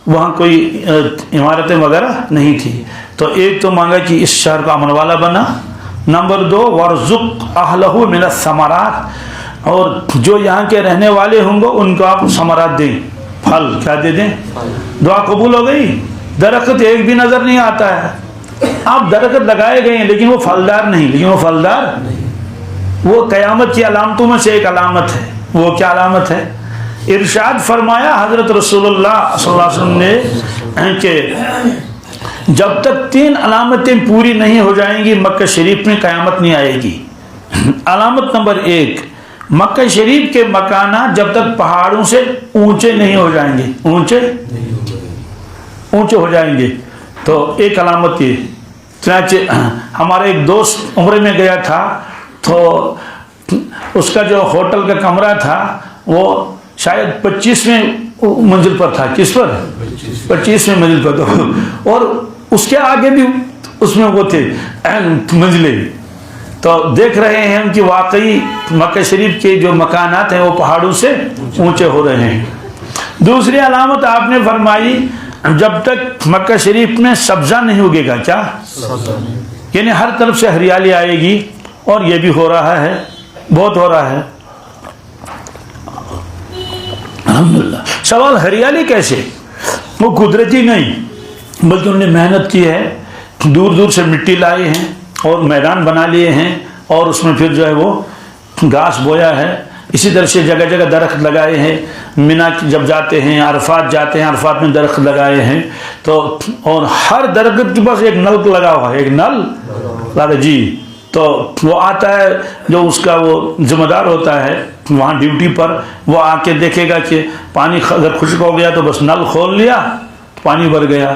وہاں کوئی عمارتیں وغیرہ نہیں تھی. تو ایک تو مانگا کہ اس شہر کا امن والا بنا. نمبر 2 وارزق اہلہ من الثمرات، اور جو یہاں کے رہنے والے ہوں گے ان کو آپ ثمرات دیں، پھل. کیا دے دیں؟ دعا قبول ہو گئی. درخت ایک بھی نظر نہیں آتا ہے. آپ درخت لگائے گئے ہیں لیکن وہ پھلدار نہیں. وہ قیامت کی علامتوں میں سے ایک علامت ہے. وہ کیا علامت ہے؟ ارشاد فرمایا حضرت رسول اللہ صلی اللہ علیہ وسلم نے کہ جب تک 3 علامتیں پوری نہیں ہو جائیں گی مکہ شریف میں قیامت نہیں آئے گی. علامت نمبر 1، مکہ شریف کے مکانات جب تک پہاڑوں سے اونچے نہیں ہو جائیں گے، اونچے ہو جائیں گے. تو ایک علامت یہ. چنانچہ ہمارا ایک دوست عمرے میں گیا تھا، تو اس کا جو ہوٹل کا کمرہ تھا وہ شاید 25ویں منزل پر تھا. کس پر؟ 25ویں منزل پر. اور اس کے آگے بھی اس میں وہ تھے منزلیں. تو دیکھ رہے ہیں کہ واقعی مکہ شریف کے جو مکانات ہیں وہ پہاڑوں سے اونچے ہو رہے ہیں. دوسری علامت آپ نے فرمائی جب تک مکہ شریف میں سبزہ نہیں اگے گا. کیا؟ یعنی ہر طرف سے ہریالی آئے گی، اور یہ بھی ہو رہا ہے، بہت ہو رہا ہے الحمدللہ. سوال ہریالی کیسے؟ وہ قدرتی نہیں بلکہ انہوں نے محنت کی ہے، دور دور سے مٹی لائے ہیں اور میدان بنا لیے ہیں، اور اس میں پھر جو ہے وہ گھاس بویا ہے. اسی طرح سے جگہ جگہ درخت لگائے ہیں، مینا جب جاتے ہیں، عرفات جاتے ہیں، عرفات میں درخت لگائے ہیں، تو اور ہر درخت کے پاس ایک نل لگا ہوا ہے، ایک نل لگا جی، تو وہ آتا ہے جو اس کا وہ ذمہ دار ہوتا ہے وہاں ڈیوٹی پر، وہ آ کے دیکھے گا کہ پانی اگر خشک ہو گیا تو بس نل کھول لیا، پانی بھر گیا۔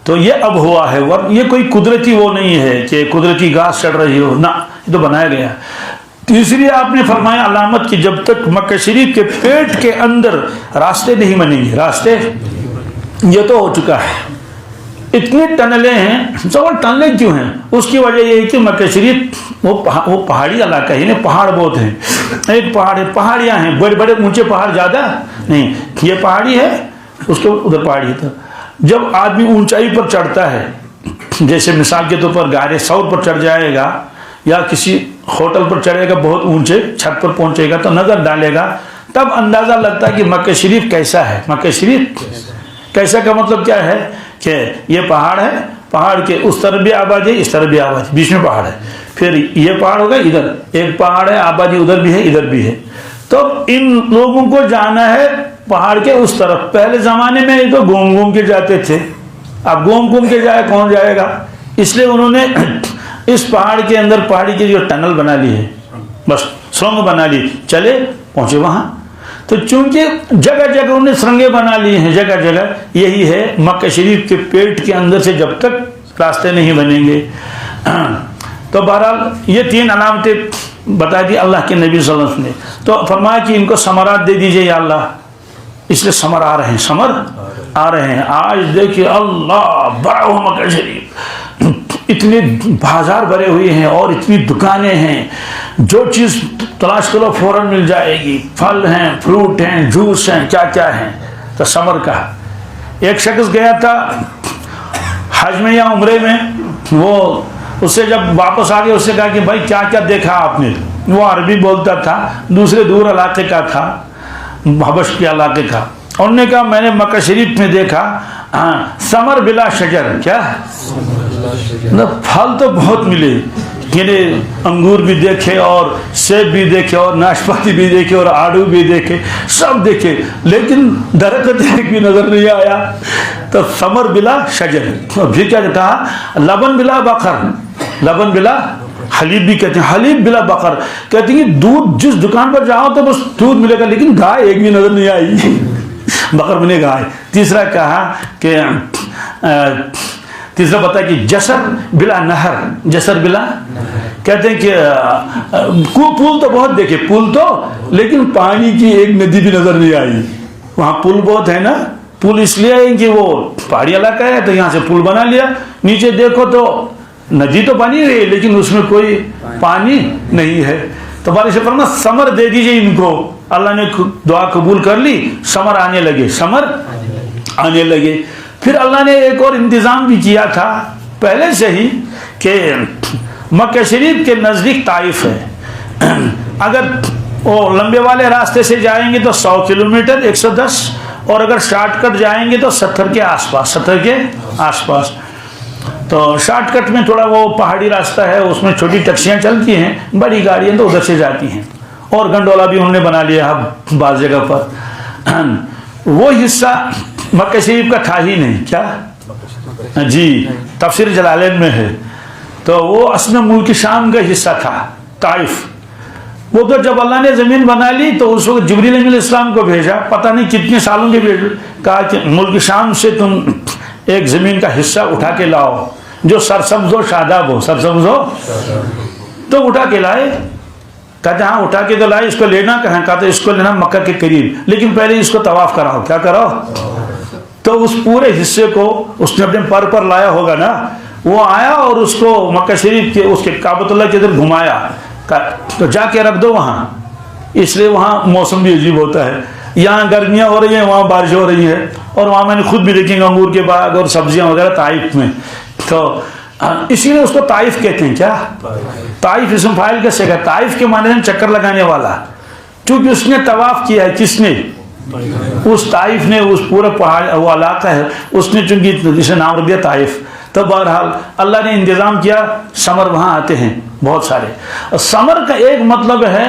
تو یہ اب ہوا ہے، یہ کوئی قدرتی وہ نہیں ہے کہ قدرتی گھاس چڑھ رہی ہو، نہ، یہ تو بنایا گیا۔ تیسری آپ نے فرمایا علامت کہ جب تک مکہ شریف کے پیٹ کے اندر راستے نہیں بنیں گے، راستے یہ تو ہو چکا ہے، اتنی ٹنلیں ہیں، سوال ٹنلیں کیوں ہیں؟ اس کی وجہ یہ ہے کہ مکہ شریف وہ پہاڑی علاقہ ہے، یعنی پہاڑ بہت ہیں، ایک پہاڑ ہے، پہاڑیاں ہیں، بڑے بڑے اونچے پہاڑ زیادہ نہیں، یہ پہاڑی ہے، اس کے ادھر پہاڑی ہے۔ جب آدمی اونچائی پر چڑھتا ہے، جیسے مثال کے طور پر غار ثور پر چڑھ جائے گا یا کسی ہوٹل پر چڑھے گا، بہت اونچے چھت پر پہنچے گا تو نظر ڈالے گا، تب اندازہ لگتا ہے کہ مکہ شریف کیسا ہے۔ مکہ شریف کیسا کا مطلب کیا ہے کہ یہ پہاڑ ہے، پہاڑ کے اس طرف بھی آبادی ہے، اس طرف بھی آبادی، بیچ میں پہاڑ ہے، پھر یہ پہاڑ ہوگا، ادھر ایک پہاڑ ہے، آبادی ادھر بھی ہے ادھر بھی ہے، تو ان لوگوں کو جانا ہے پہاڑ کے اس طرف۔ پہلے زمانے میں یہ تو گھوم گھوم کے جاتے تھے، اب گھوم گھوم کے جائے کون جائے گا، اس لیے انہوں نے اس پہاڑ کے اندر پہاڑی کی جو ٹنل بنا لی ہے، بس سرنگ بنا لی، چلے پہنچے وہاں۔ تو چونکہ جگہ جگہ انہوں نے سرنگیں بنا لی ہیں، جگہ جگہ، یہی ہے مکہ شریف کے پیٹ کے اندر سے جب تک راستے نہیں بنیں گے۔ تو بہرحال یہ تین علامتیں بتا دی اللہ کے نبی صلی اللہ علیہ وسلم نے، تو فرمایا کہ ان کو ثمرات دے دیجئے یا اللہ، اس لیے ثمر آ رہے ہیں، ثمر آ رہے ہیں۔ آج دیکھیے اللہ بڑا ہوا مکہ شریف، اتنے بازار بھرے ہوئے ہیں اور اتنی دکانیں ہیں، جو چیز تلاش کرو فوراً مل جائے گی، پھل ہیں، فروٹ ہیں، جوس ہیں، کیا کیا ہیں۔ تو ثمر کا ایک شخص گیا تھا حج میں یا عمرے میں، وہ اس سے جب واپس آ گیا، اس سے کہا کہ بھائی کیا کیا دیکھا آپ نے؟ وہ عربی بولتا تھا، دوسرے دور علاقے کا تھا، حبش کے علاقے کا۔ انہوں نے کہا میں نے مکہ شریف میں دیکھا ثمر بلا شجر، کیا پھل تو بہت ملے، یعنی انگور بھی دیکھے اور سیب بھی دیکھے اور ناشپاتی بھی دیکھے اور آڑو بھی دیکھے، سب دیکھے، لیکن درخت ایک بھی نظر نہیں آیا۔ تو ثمر بلا شجر، پھر کیا کہا لبن بلا بقر، لبن بلا حلیب بھی کہتے ہیں، حلیب بلا بقر، کہتے ہیں دودھ جس دکان پر جاؤ تو بس دودھ ملے گا، لیکن گائے ایک بھی نظر نہیں آئی، بقر بنے گائے۔ تیسرا کہا کہ تیسرا بتا کہ جسر بلا نہر، جسر بلا، کہتے ہیں کہ پول تو بہت دیکھے، پول تو، لیکن پانی کی ایک ندی بھی نظر نہیں آئی۔ وہاں پول بہت ہے نا، پول اس لیے ہے کہ وہ پہاڑی علاقہ ہے تو یہاں سے پول بنا لیا، نیچے دیکھو تو ندی تو بنی رہی لیکن اس میں کوئی پانی نہیں ہے۔ تو بارش فرما ثمر دے دیجئے ان کو، اللہ نے دعا قبول کر لی، ثمر آنے لگے، ثمر آنے لگے۔ پھر اللہ نے ایک اور انتظام بھی کیا تھا پہلے سے ہی کہ مکہ شریف کے نزدیک طائف ہے، اگر وہ لمبے والے راستے سے جائیں گے تو 100 کلومیٹر 110، اور اگر شارٹ کٹ جائیں گے تو 70 کے آس پاس، 70 کے آس پاس۔ تو شارٹ کٹ میں تھوڑا وہ پہاڑی راستہ ہے، اس میں چھوٹی ٹیکسیاں چلتی ہیں، بڑی گاڑیاں تو ادھر سے جاتی ہیں، اور گنڈولا بھی انہوں نے بنا لیا اب بعض جگہ پر۔ وہ حصہ مکہ شریف کا تھا ہی نہیں، کیا جی تفسیر جلالین میں ہے، تو وہ اصل ملک شام کا حصہ تھا طائف۔ وہ تو جب اللہ نے زمین بنا لی تو اس وقت جبریل علیہ السلام کو بھیجا، پتہ نہیں کتنے سالوں کے بھیجا، کہا کہ ملک شام سے تم ایک زمین کا حصہ اٹھا کے لاؤ جو سرسبز و شاداب ہو، سرسبز ہو، تو اٹھا کے لائے۔ کہتے ہاں اٹھا کے تو لائے، اس کو لینا کہاں؟ کہتے اس کو لینا مکہ کے قریب، لیکن پہلے اس کو طواف کراؤ، کیا کراؤ؟ تو اس پورے حصے کو اس نے اپنے پر لایا ہوگا نا، وہ آیا اور اس کو مکہ شریف کے اس کے کعبۃ اللہ کے ادھر گھمایا، تو جا کے رکھ دو وہاں، اس لیے وہاں موسم بھی عجیب ہوتا ہے، یہاں گرمیاں ہو رہی ہیں وہاں بارش ہو رہی ہے، اور وہاں میں نے خود بھی دیکھیں گے انگور کے باغ اور سبزیاں وغیرہ طائف میں، تو اسی لیے اس کو طائف کہتے ہیں۔ کیا طائف اسم فاعل کیسے گا؟ طائف کے معنی چکر لگانے والا، کیونکہ اس نے طواف کیا ہے، کس نے؟ اس طائف نے، اس پورے پہاڑ وہ علاقہ ہے اس نے، چونکہ جسے نام رکھ دیا طائف۔ تو بہرحال اللہ نے انتظام کیا، ثمر وہاں آتے ہیں بہت سارے۔ ثمر کا ایک مطلب ہے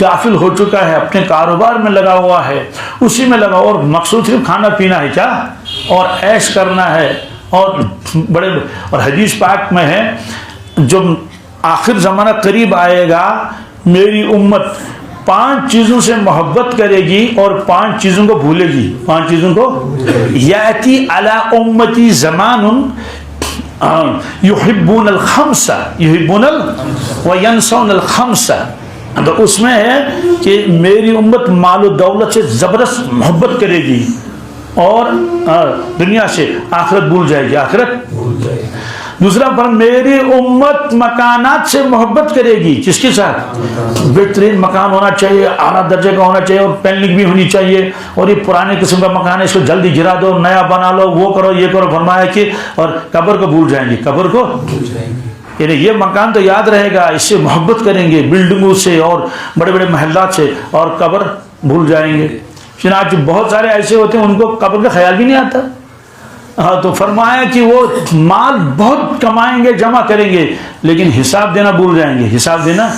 غافل ہو چکا ہے، اپنے کاروبار میں لگا ہوا ہے، اسی میں لگا، اور مقصود صرف کھانا پینا ہے کیا، اور عیش کرنا ہے، اور بڑے، اور حدیث پاک میں ہے جب آخر زمانہ قریب آئے گا میری امت 5 چیزوں سے محبت کرے گی اور 5 چیزوں کو بھولے گی. 5 چیزوں کو، یاتی علی امتی زمان یحبون الخمس وینسون الخمس. تو اس میں ہے کہ میری امت مال و دولت سے زبردست محبت کرے گی اور دنیا سے آخرت بھول جائے گی، آخرت بھول جائے گی. دوسرا پر میری امت مکانات سے محبت کرے گی. کس کے ساتھ؟ بہترین مکان ہونا چاہیے، اعلیٰ درجے کا ہونا چاہیے، اور پینلنگ بھی ہونی چاہیے، اور یہ پرانے قسم کا مکان ہے اس کو جلدی گرا دو، نیا بنا لو، وہ کرو یہ کرو. فرمایا کہ اور قبر کو بھول جائیں گے، قبر کو بھول جائیں گے. یعنی یہ مکان تو یاد رہے گا، اس سے محبت کریں گے، بلڈنگوں سے اور بڑے بڑے محلات سے، اور قبر بھول جائیں گے. چنانچہ بہت سارے ایسے ہوتے ہیں ان کو قبر کا خیال بھی نہیں آتا. تو فرمایا کہ وہ مال بہت کمائیں گے، جمع کریں گے، لیکن حساب دینا بھول جائیں گے. حساب دینا،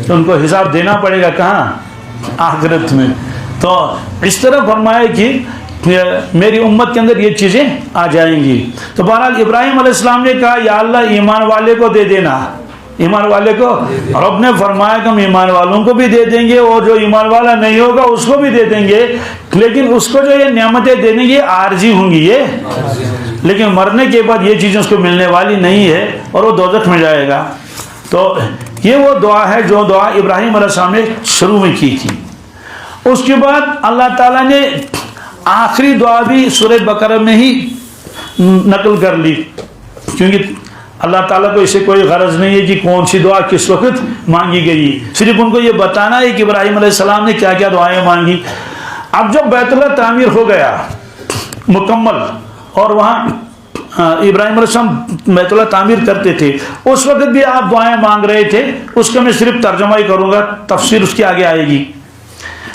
تو ان کو حساب دینا پڑے گا کہاں؟ آخرت میں. تو اس طرح فرمایا کہ میری امت کے اندر یہ چیزیں آ جائیں گی. تو بہرحال ابراہیم علیہ السلام نے کہا یا اللہ ایمان والے کو دے دینا، ایمان والے کو. رب نے فرمایا کہ ہم ایمان والوں کو بھی دے دیں گے، اور جو ایمان والا نہیں ہوگا اس کو بھی دے دیں گے، لیکن اس کو جو یہ نعمتیں دینے یہ عارضی ہوں گی، یہ لیکن مرنے کے بعد یہ چیزیں اس کو ملنے والی نہیں ہے، اور وہ دوزخ میں جائے گا. تو یہ وہ دعا ہے جو دعا ابراہیم علیہ السلام نے شروع میں کی تھی. اس کے بعد اللہ تعالیٰ نے آخری دعا بھی سورہ بقرہ میں ہی نقل کر لی، کیونکہ اللہ تعالیٰ کو اسے کوئی غرض نہیں ہے کہ کون سی دعا کس وقت مانگی گئی، صرف ان کو یہ بتانا ہے کہ ابراہیم علیہ السلام نے کیا کیا دعائیں مانگی. اب جب بیت اللہ تعمیر ہو گیا مکمل، اور وہاں ابراہیم علیہ السلام بیت اللہ تعمیر کرتے تھے، اس وقت بھی آپ دعائیں مانگ رہے تھے. اس کا میں صرف ترجمہ ہی کروں گا، تفسیر اس کی آگے آئے گی.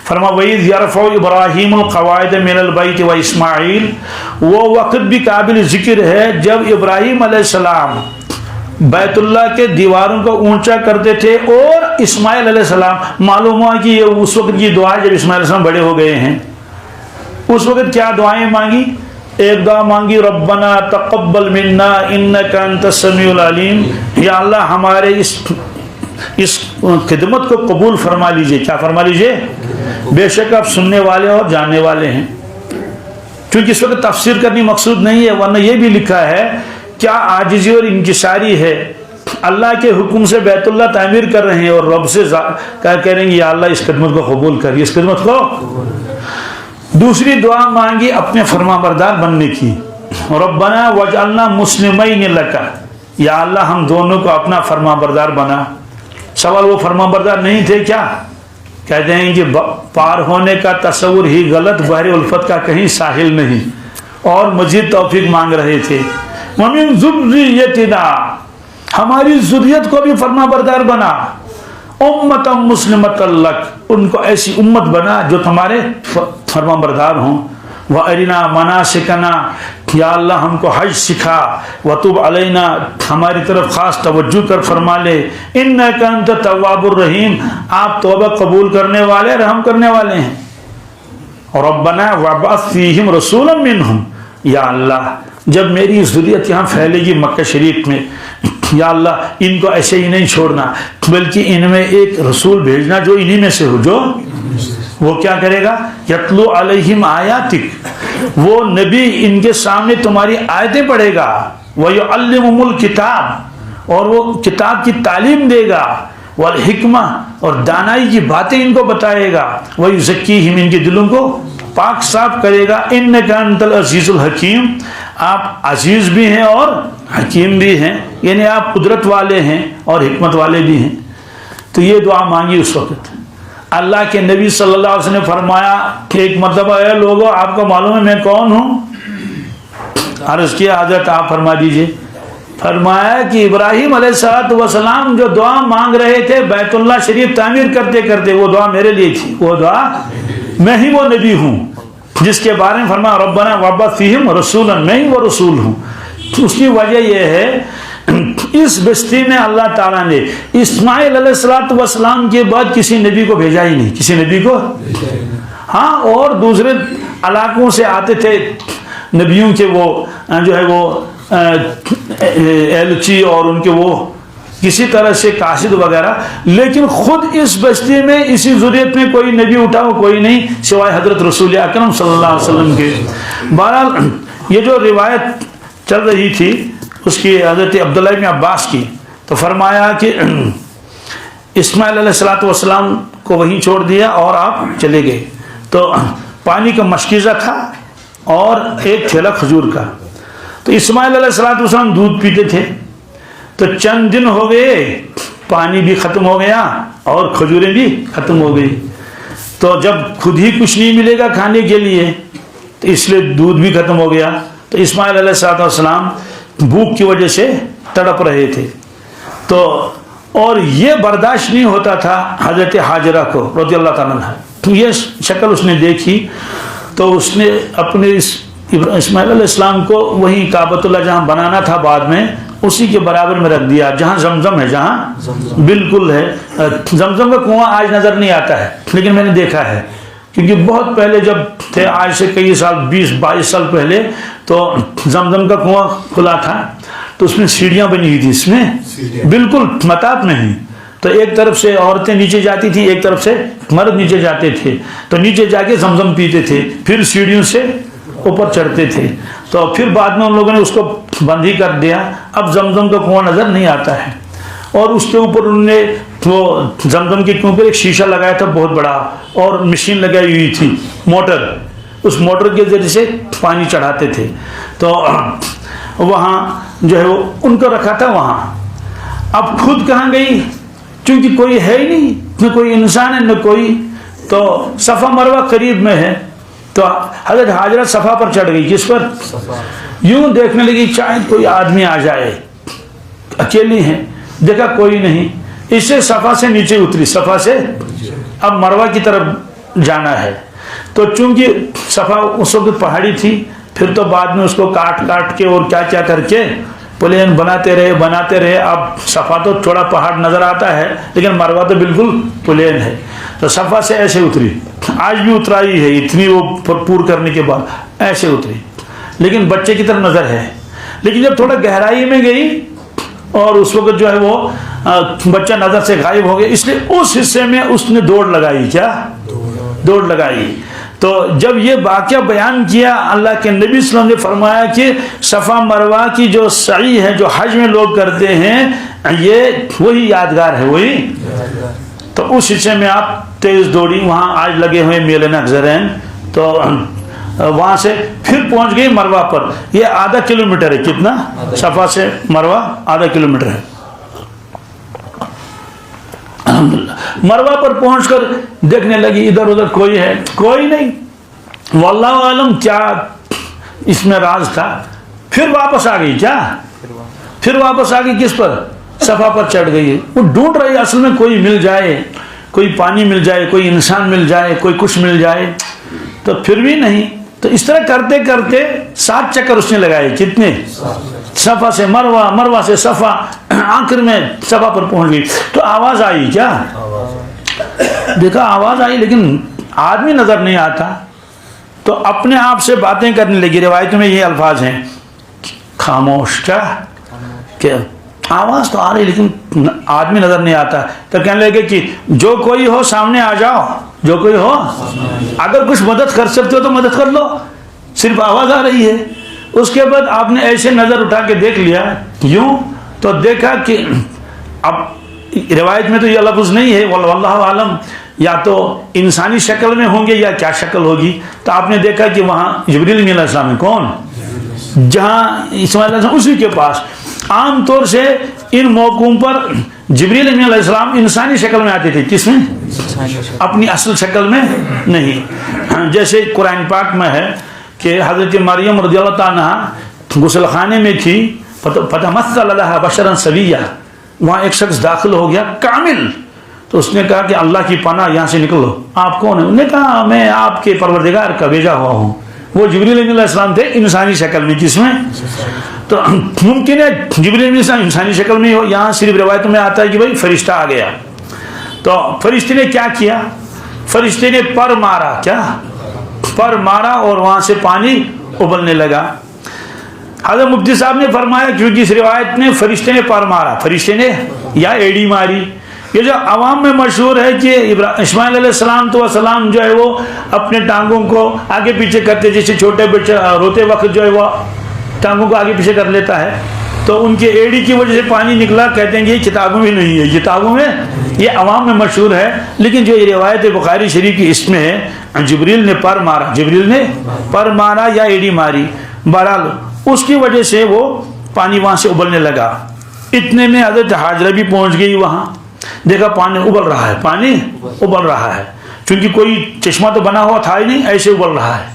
فرما وَإِذْ يَرْفَعُ إِبْرَاهِيمُ الْقَوَاعِدَ مِنَ الْبَيْتِ وَإِسْمَاعِيلُ. وہ وقت بھی قابل ذکر ہے جب ابراہیم علیہ السلام بیت اللہ کے دیواروں کو اونچا کرتے تھے، اور اسماعیل علیہ السلام. معلوم ہوا کہ یہ اس وقت کی دعا جب اسماعیل علیہ السلام بڑے ہو گئے ہیں. اس وقت کیا دعائیں مانگی؟ ایک دعا مانگی ربنا تقبل منا انک انت السمیع العلیم. یا اللہ ہمارے اس خدمت کو قبول فرما لیجئے. کیا فرما لیجئے؟ بے شک آپ سننے والے اور جاننے والے ہیں. کیونکہ اس وقت تفسیر کرنی مقصود نہیں ہے، ورنہ یہ بھی لکھا ہے کیا عاجزی اور انکساری ہے. اللہ کے حکم سے بیت اللہ تعمیر کر رہے ہیں، اور رب سے کیا کہہ رہے ہیں یا اللہ اس خدمت کو قبول کر، اس خدمت کو. دوسری دعا مانگی اپنے فرما بردار بننے کی، ربنا واجعلنا مسلمین لک. یا اللہ ہم دونوں کو اپنا فرما بردار بنا. سوال وہ فرما بردار نہیں تھے کیا؟ کہتے ہیں کہ پار ہونے کا تصور ہی غلط، بحر الفت کا کہیں ساحل نہیں، اور مزید توفیق مانگ رہے تھے. وَمِن ذُرِّيَّتِنَا، ہماری ذریت کو بھی فرما بردار بنا. امتا مسلمۃ لک، ان کو ایسی امت بنا جو تمہارے فرما بردار ہوں. وَأَرِنَا مَنَاسِكَنَا، یا اللہ ہم کو حج سکھا. وَتُبْ عَلَيْنَا، ہماری طرف خاص توجہ کر فرما لے. إِنَّكَ أَنْتَ التَّوَّابُ الرَّحِيمُ، آپ توبہ قبول کرنے والے، رحم کرنے والے ہیں. رَبَّنَا وَابْعَثْ فِيهِمْ رَسُولًا مِّنْهُمْ، یا اللہ جب میری ذریت یہاں پھیلے گی مکہ شریف میں، یا اللہ ان کو ایسے ہی نہیں چھوڑنا، بلکہ ان میں ایک رسول بھیجنا جو انہی میں سے ہو، جو وہ کیا کرے گا؟ یتلو علیہم آیاتک، وہ نبی ان کے سامنے تمہاری آیتیں پڑھے گا. وَيُعَلِّمُهُمُ الْكِتَابَ، اور وہ کتاب کی تعلیم دے گا. والحکمہ، اور دانائی کی باتیں ان کو بتائے گا. وَيُزَكِّيهِمْ، ان کے دلوں کو پاک صاف کرے گا. إِنَّكَ أَنْتَ الْعَزِيزُ الْحَكِيمُ، آپ عزیز بھی ہیں اور حکیم بھی ہیں، یعنی آپ قدرت والے ہیں اور حکمت والے بھی ہیں. تو یہ دعا مانگی اس وقت. اللہ کے نبی صلی اللہ علیہ وسلم نے فرمایا کہ ایک مرتبہ اے لوگو آپ کو معلوم ہے میں کون ہوں؟ عرض کیا حضرت آپ فرما دیجئے. فرمایا کہ ابراہیم علیہ السلام جو دعا مانگ رہے تھے بیت اللہ شریف تعمیر کرتے کرتے، وہ دعا میرے لیے تھی. وہ دعا میں ہی وہ نبی ہوں جس کے بارے میں فرمایا ربنا وابعث فیہم رسولا، میں ہی وہ رسول ہوں. اس کی وجہ یہ ہے اس بستی میں اللہ تعالیٰ نے اسماعیل علیہ السلام کے بعد کسی نبی کو بھیجا ہی نہیں، کسی نبی کو، ہاں اور دوسرے علاقوں سے آتے تھے نبیوں کے وہ جو ہے وہ ایلچی اور ان کے وہ کسی طرح سے قاصد وغیرہ، لیکن خود اس بستی میں اسی ذریت میں کوئی نبی اٹھا ہو کوئی نہیں سوائے حضرت رسول اکرم صلی اللہ علیہ وسلم کے۔ بہرحال یہ جو روایت چل رہی تھی اس کی حضرت عبداللہ بن عباس کی، تو فرمایا کہ اسماعیل علیہ السلام کو وہیں چھوڑ دیا اور آپ چلے گئے، تو پانی کا مشکیزہ تھا اور ایک تھیلا کھجور کا، تو اسماعیل علیہ السلام دودھ پیتے تھے، تو چند دن ہو گئے پانی بھی ختم ہو گیا اور کھجوریں بھی ختم ہو گئی، تو جب خود ہی کچھ نہیں ملے گا کھانے کے لیے تو اس لیے دودھ بھی ختم ہو گیا، تو اسماعیل علیہ السلام بھوک کی وجہ سے تڑپ رہے تھے، تو اور یہ برداشت نہیں ہوتا تھا حضرت حاجرہ کو رضی اللہ تعالیٰ عنہ، تو یہ شکل اس نے دیکھی تو اس نے اپنے اسماعیل علیہ السلام کو وہیں کعبۃ اللہ جہاں بنانا تھا بعد میں اسی کے برابر میں رکھ دیا، جہاں زمزم ہے، جہاں بالکل ہے، زمزم کا کنواں آج نظر نہیں آتا ہے لیکن میں نے دیکھا ہے، کیونکہ بہت پہلے جب تھے، آج سے کئی سال 20-22 سال پہلے، تو زمزم کا کنواں کھلا تھا تو اس میں سیڑھیاں بنی ہوئی تھی، اس میں بالکل متاب نہیں، تو ایک طرف سے عورتیں نیچے جاتی تھی ایک طرف سے مرد نیچے جاتے تھے، تو نیچے جا کے زمزم پیتے تھے، پھر سیڑھیوں سے اوپر چڑھتے تھے، تو پھر بعد میں ان لوگوں نے اس کو بند ہی کر دیا، اب زمزم کا کنواں نظر نہیں آتا ہے، اور اس کے اوپر انہوں نے وہ زمزم کے کنویں پر ایک شیشہ لگایا تھا بہت بڑا، اور مشین لگائی ہوئی تھی موٹر، اس موٹر کے ذریعے سے پانی چڑھاتے تھے، تو وہاں جو ہے وہ ان کو رکھا تھا وہاں۔ اب خود کہاں گئی، چونکہ کوئی ہے ہی نہیں، نہ کوئی انسان ہے نہ کوئی، تو صفا مروہ قریب میں ہے، تو حضرت حاجرہ صفا پر چڑھ گئی، کس پر؟ یوں دیکھنے لگی شاید کوئی آدمی آ جائے، اکیلی ہیں، دیکھا کوئی نہیں، اس سے صفا سے نیچے اتری، صفا سے اب مروہ کی طرف جانا ہے، تو چونکہ صفا اس وقت پہاڑی تھی، پھر تو بعد میں اس کو کاٹ کاٹ کے اور کیا کیا کر کے پلین بناتے رہے، اب صفا تو تھوڑا پہاڑ نظر آتا ہے لیکن مروہ تو بالکل پلین ہے، تو صفا سے ایسے اتری، آج بھی اترائی ہے اتنی وہ پور کرنے کے بعد ایسے اتری، لیکن بچے کی طرف نظر ہے، لیکن جب تھوڑا گہرائی میں گئی اور اس وقت جو ہے وہ بچہ نظر سے غائب ہو گیا، اس لیے اس حصے میں اس نے دوڑ لگائی، کیا دوڑ لگائی، تو جب یہ واقعہ بیان کیا اللہ کے نبی صلی اللہ علیہ وسلم نے فرمایا کہ صفا مروہ کی جو سعی ہے جو حج میں لوگ کرتے ہیں یہ وہی یادگار ہے، وہی، تو اس حصے میں آپ تیز دوڑی، وہاں آج لگے ہوئے میلے نگزرین، تو وہاں سے پھر پہنچ گئی مروہ پر، یہ آدھا کلومیٹر ہے، کتنا؟ صفا سے مروہ آدھا کلومیٹر ہے، مروہ پر پہنچ کر دیکھنے لگی ادھر ادھر کوئی ہے، کوئی نہیں، واللہ عالم کیا اس میں راز تھا، پھر واپس آ گئی، کیا پھر واپس آ گئی، کس پر؟ صفا پر چڑھ گئی، وہ ڈھونڈ رہی اصل میں کوئی مل جائے، کوئی پانی مل جائے، کوئی انسان مل جائے، کوئی کچھ مل جائے، تو پھر بھی نہیں، تو اس طرح کرتے کرتے 7 چکر اس نے لگائے، کتنے؟ صفا سے مروہ، مروہ سے صفا، آخر میں صفا پر پہنچ گئی، تو آواز آئی، کیا دیکھا آواز آئی لیکن آدمی نظر نہیں آتا، تو اپنے آپ سے باتیں کرنے لگی، روایت میں یہ الفاظ ہیں، خاموش، کیا کہ آواز تو آ رہی لیکن آدمی نظر نہیں آتا، تو کہنے لگے کہ جو کوئی ہو سامنے آ جاؤ، جو کوئی ہو، اگر کچھ مدد کر سکتے ہو تو مدد کر لو، صرف آواز آ رہی ہے۔ اس کے بعد آپ نے ایسے نظر اٹھا کے دیکھ لیا یوں، تو دیکھا کہ اب روایت میں تو یہ لفظ نہیں ہے، واللہ عالم، یا تو انسانی شکل میں ہوں گے یا کیا شکل ہوگی، تو آپ نے دیکھا کہ وہاں جبریل علیہ السلام ہے، کون؟ جہاں اسماعیل علیہ السلام اسی کے پاس، عام طور سے ان موقعوں پر جبریل علیہ السلام انسانی شکل میں آتے تھے، کس میں؟ اپنی اصل شکل میں نہیں، جیسے قرآن پاک میں ہے کہ حضرت مریم رضی اللہ تعالیٰ عنہا غسل خانے میں تھی، فتمثل لها بشرا سویا، وہاں ایک شخص داخل ہو گیا کامل، تو اس نے کہا کہ اللہ کی پناہ، یہاں سے نکلو، آپ کون ہیں؟ انہوں نے کہا میں آپ کے پروردگار کا بھیجا ہوا ہوں، وہ جبریل علیہ السلام تھے انسانی شکل میں. کس میں؟ تو ممکن ہے جبریل علیہ السلام انسانی شکل میں ہو. یہاں صرف روایتوں میں آتا ہے کہ بھائی فرشتہ آ گیا. تو فرشتے نے کیا کیا؟ فرشتے نے پر مارا. کیا پر مارا؟ اور وہاں سے پانی ابلنے لگا. حضرت مفتی صاحب نے فرمایا کیونکہ اس روایت میں فرشتے نے پر مارا، فرشتے نے یا ایڑی ماری. یہ جو عوام میں مشہور ہے کہ اسماعیل علیہ السلام جو ہے وہ اپنے ٹانگوں کو آگے پیچھے کرتے، جیسے چھوٹے بچے روتے وقت جو ہے وہ ٹانگوں کو آگے پیچھے کر لیتا ہے، تو ان کے ایڑی کی وجہ سے پانی نکلا. کہتے ہیں کہ یہ کتابوں میں نہیں ہے، کتابوں میں یہ عوام میں مشہور ہے، لیکن جو یہ روایت بخاری شریف کی اس میں ہے جبریل نے پر مارا، جبریل نے پر مارا یا ایڑی ماری. بہرحال اس کی وجہ سے وہ پانی وہاں سے ابلنے لگا. اتنے میں حضرت حاجرہ بھی پہنچ گئی وہاں. دیکھا پانی ابل رہا ہے، پانی ابل رہا ہے، کیونکہ کوئی چشمہ تو بنا ہوا تھا ہی نہیں، ایسے ابل رہا ہے.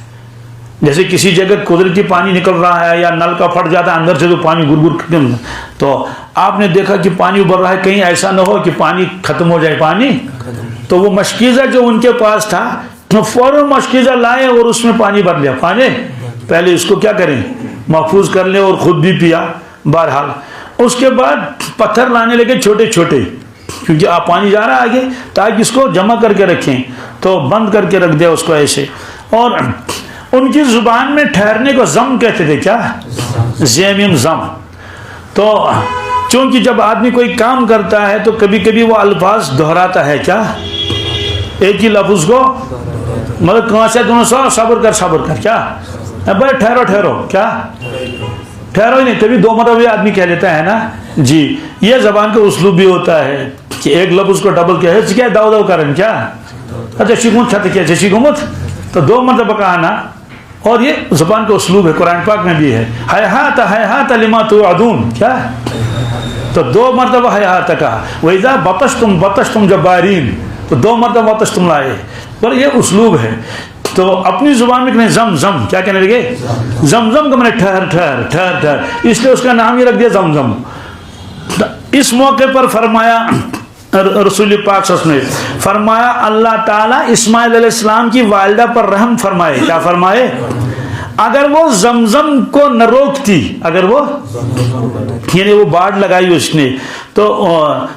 جیسے کسی جگہ قدرتی پانی نکل رہا ہے یا نل کا پھٹ جاتا ہے اندر سے تو پانی گر تو آپ نے دیکھا کہ پانی ابل رہا ہے، کہیں ایسا نہ ہو کہ پانی ختم ہو جائے پانی. تو وہ مشکیزہ جو ان کے پاس تھا تو فوراً مشکیزہ لائے اور اس میں پانی بھر لیا. پانی پہلے اس کو کیا کریں، محفوظ کر لیں اور خود بھی پیا. بہرحال اس کے بعد پتھر لانے لگے چھوٹے چھوٹے، کیونکہ آپ پانی جا رہا ہے آگے، تاکہ اس کو جمع کر کے رکھیں. تو بند کر کے رکھ دیا اس کو ایسے. اور ان کی زبان میں ٹھہرنے کو زم کہتے تھے. کیا؟ زیم زم. تو چونکہ جب آدمی کوئی کام کرتا ہے تو کبھی کبھی وہ الفاظ دہراتا ہے. کیا؟ ایک ہی لفظ کو مطلب کہاں سے دونوں سو صبر کر صبر کر. کیا بھائی ٹھہرو ٹھہرو. کیا ٹھہرو ہی نہیں، کبھی دو مرتبہ آدمی کہہ لیتا ہے نا. جی یہ زبان کا اسلوب بھی ہوتا ہے کہ ایک لفظ کو ڈبل کیا داؤ داؤ کرن. کیا اچھا شکمت چھت کیا جیسی گمت، تو دو مرتبہ کہنا. اور یہ زبان کا اسلوب ہے، قرآن پاک میں بھی ہے. حیہات لما توعدون. کیا؟ تو دو مرتبہ حیہات کہا. وَإِذَا بَطَشْتُمْ جَبَّارِينَ، تو دو مرتبہ بطشتم لائے. پر یہ اسلوب ہے. تو اپنی زبان میں کہنے زم زم. کیا کہنے لگے؟ زم زم کا میں نے ٹھہر ٹھہر ٹھہر ٹھہر، اس لیے اس کا نام ہی رکھ دیا زم زم. اس موقع پر فرمایا رسول پاک صلی اللہ علیہ وسلم نے فرمایا اللہ تعالیٰ اسماعیل علیہ السلام کی والدہ پر رحم فرمائے. کیا فرمائے؟ اگر وہ زمزم کو نہ روکتی، اگر وہ یعنی وہ باڑ لگائی اس نے، تو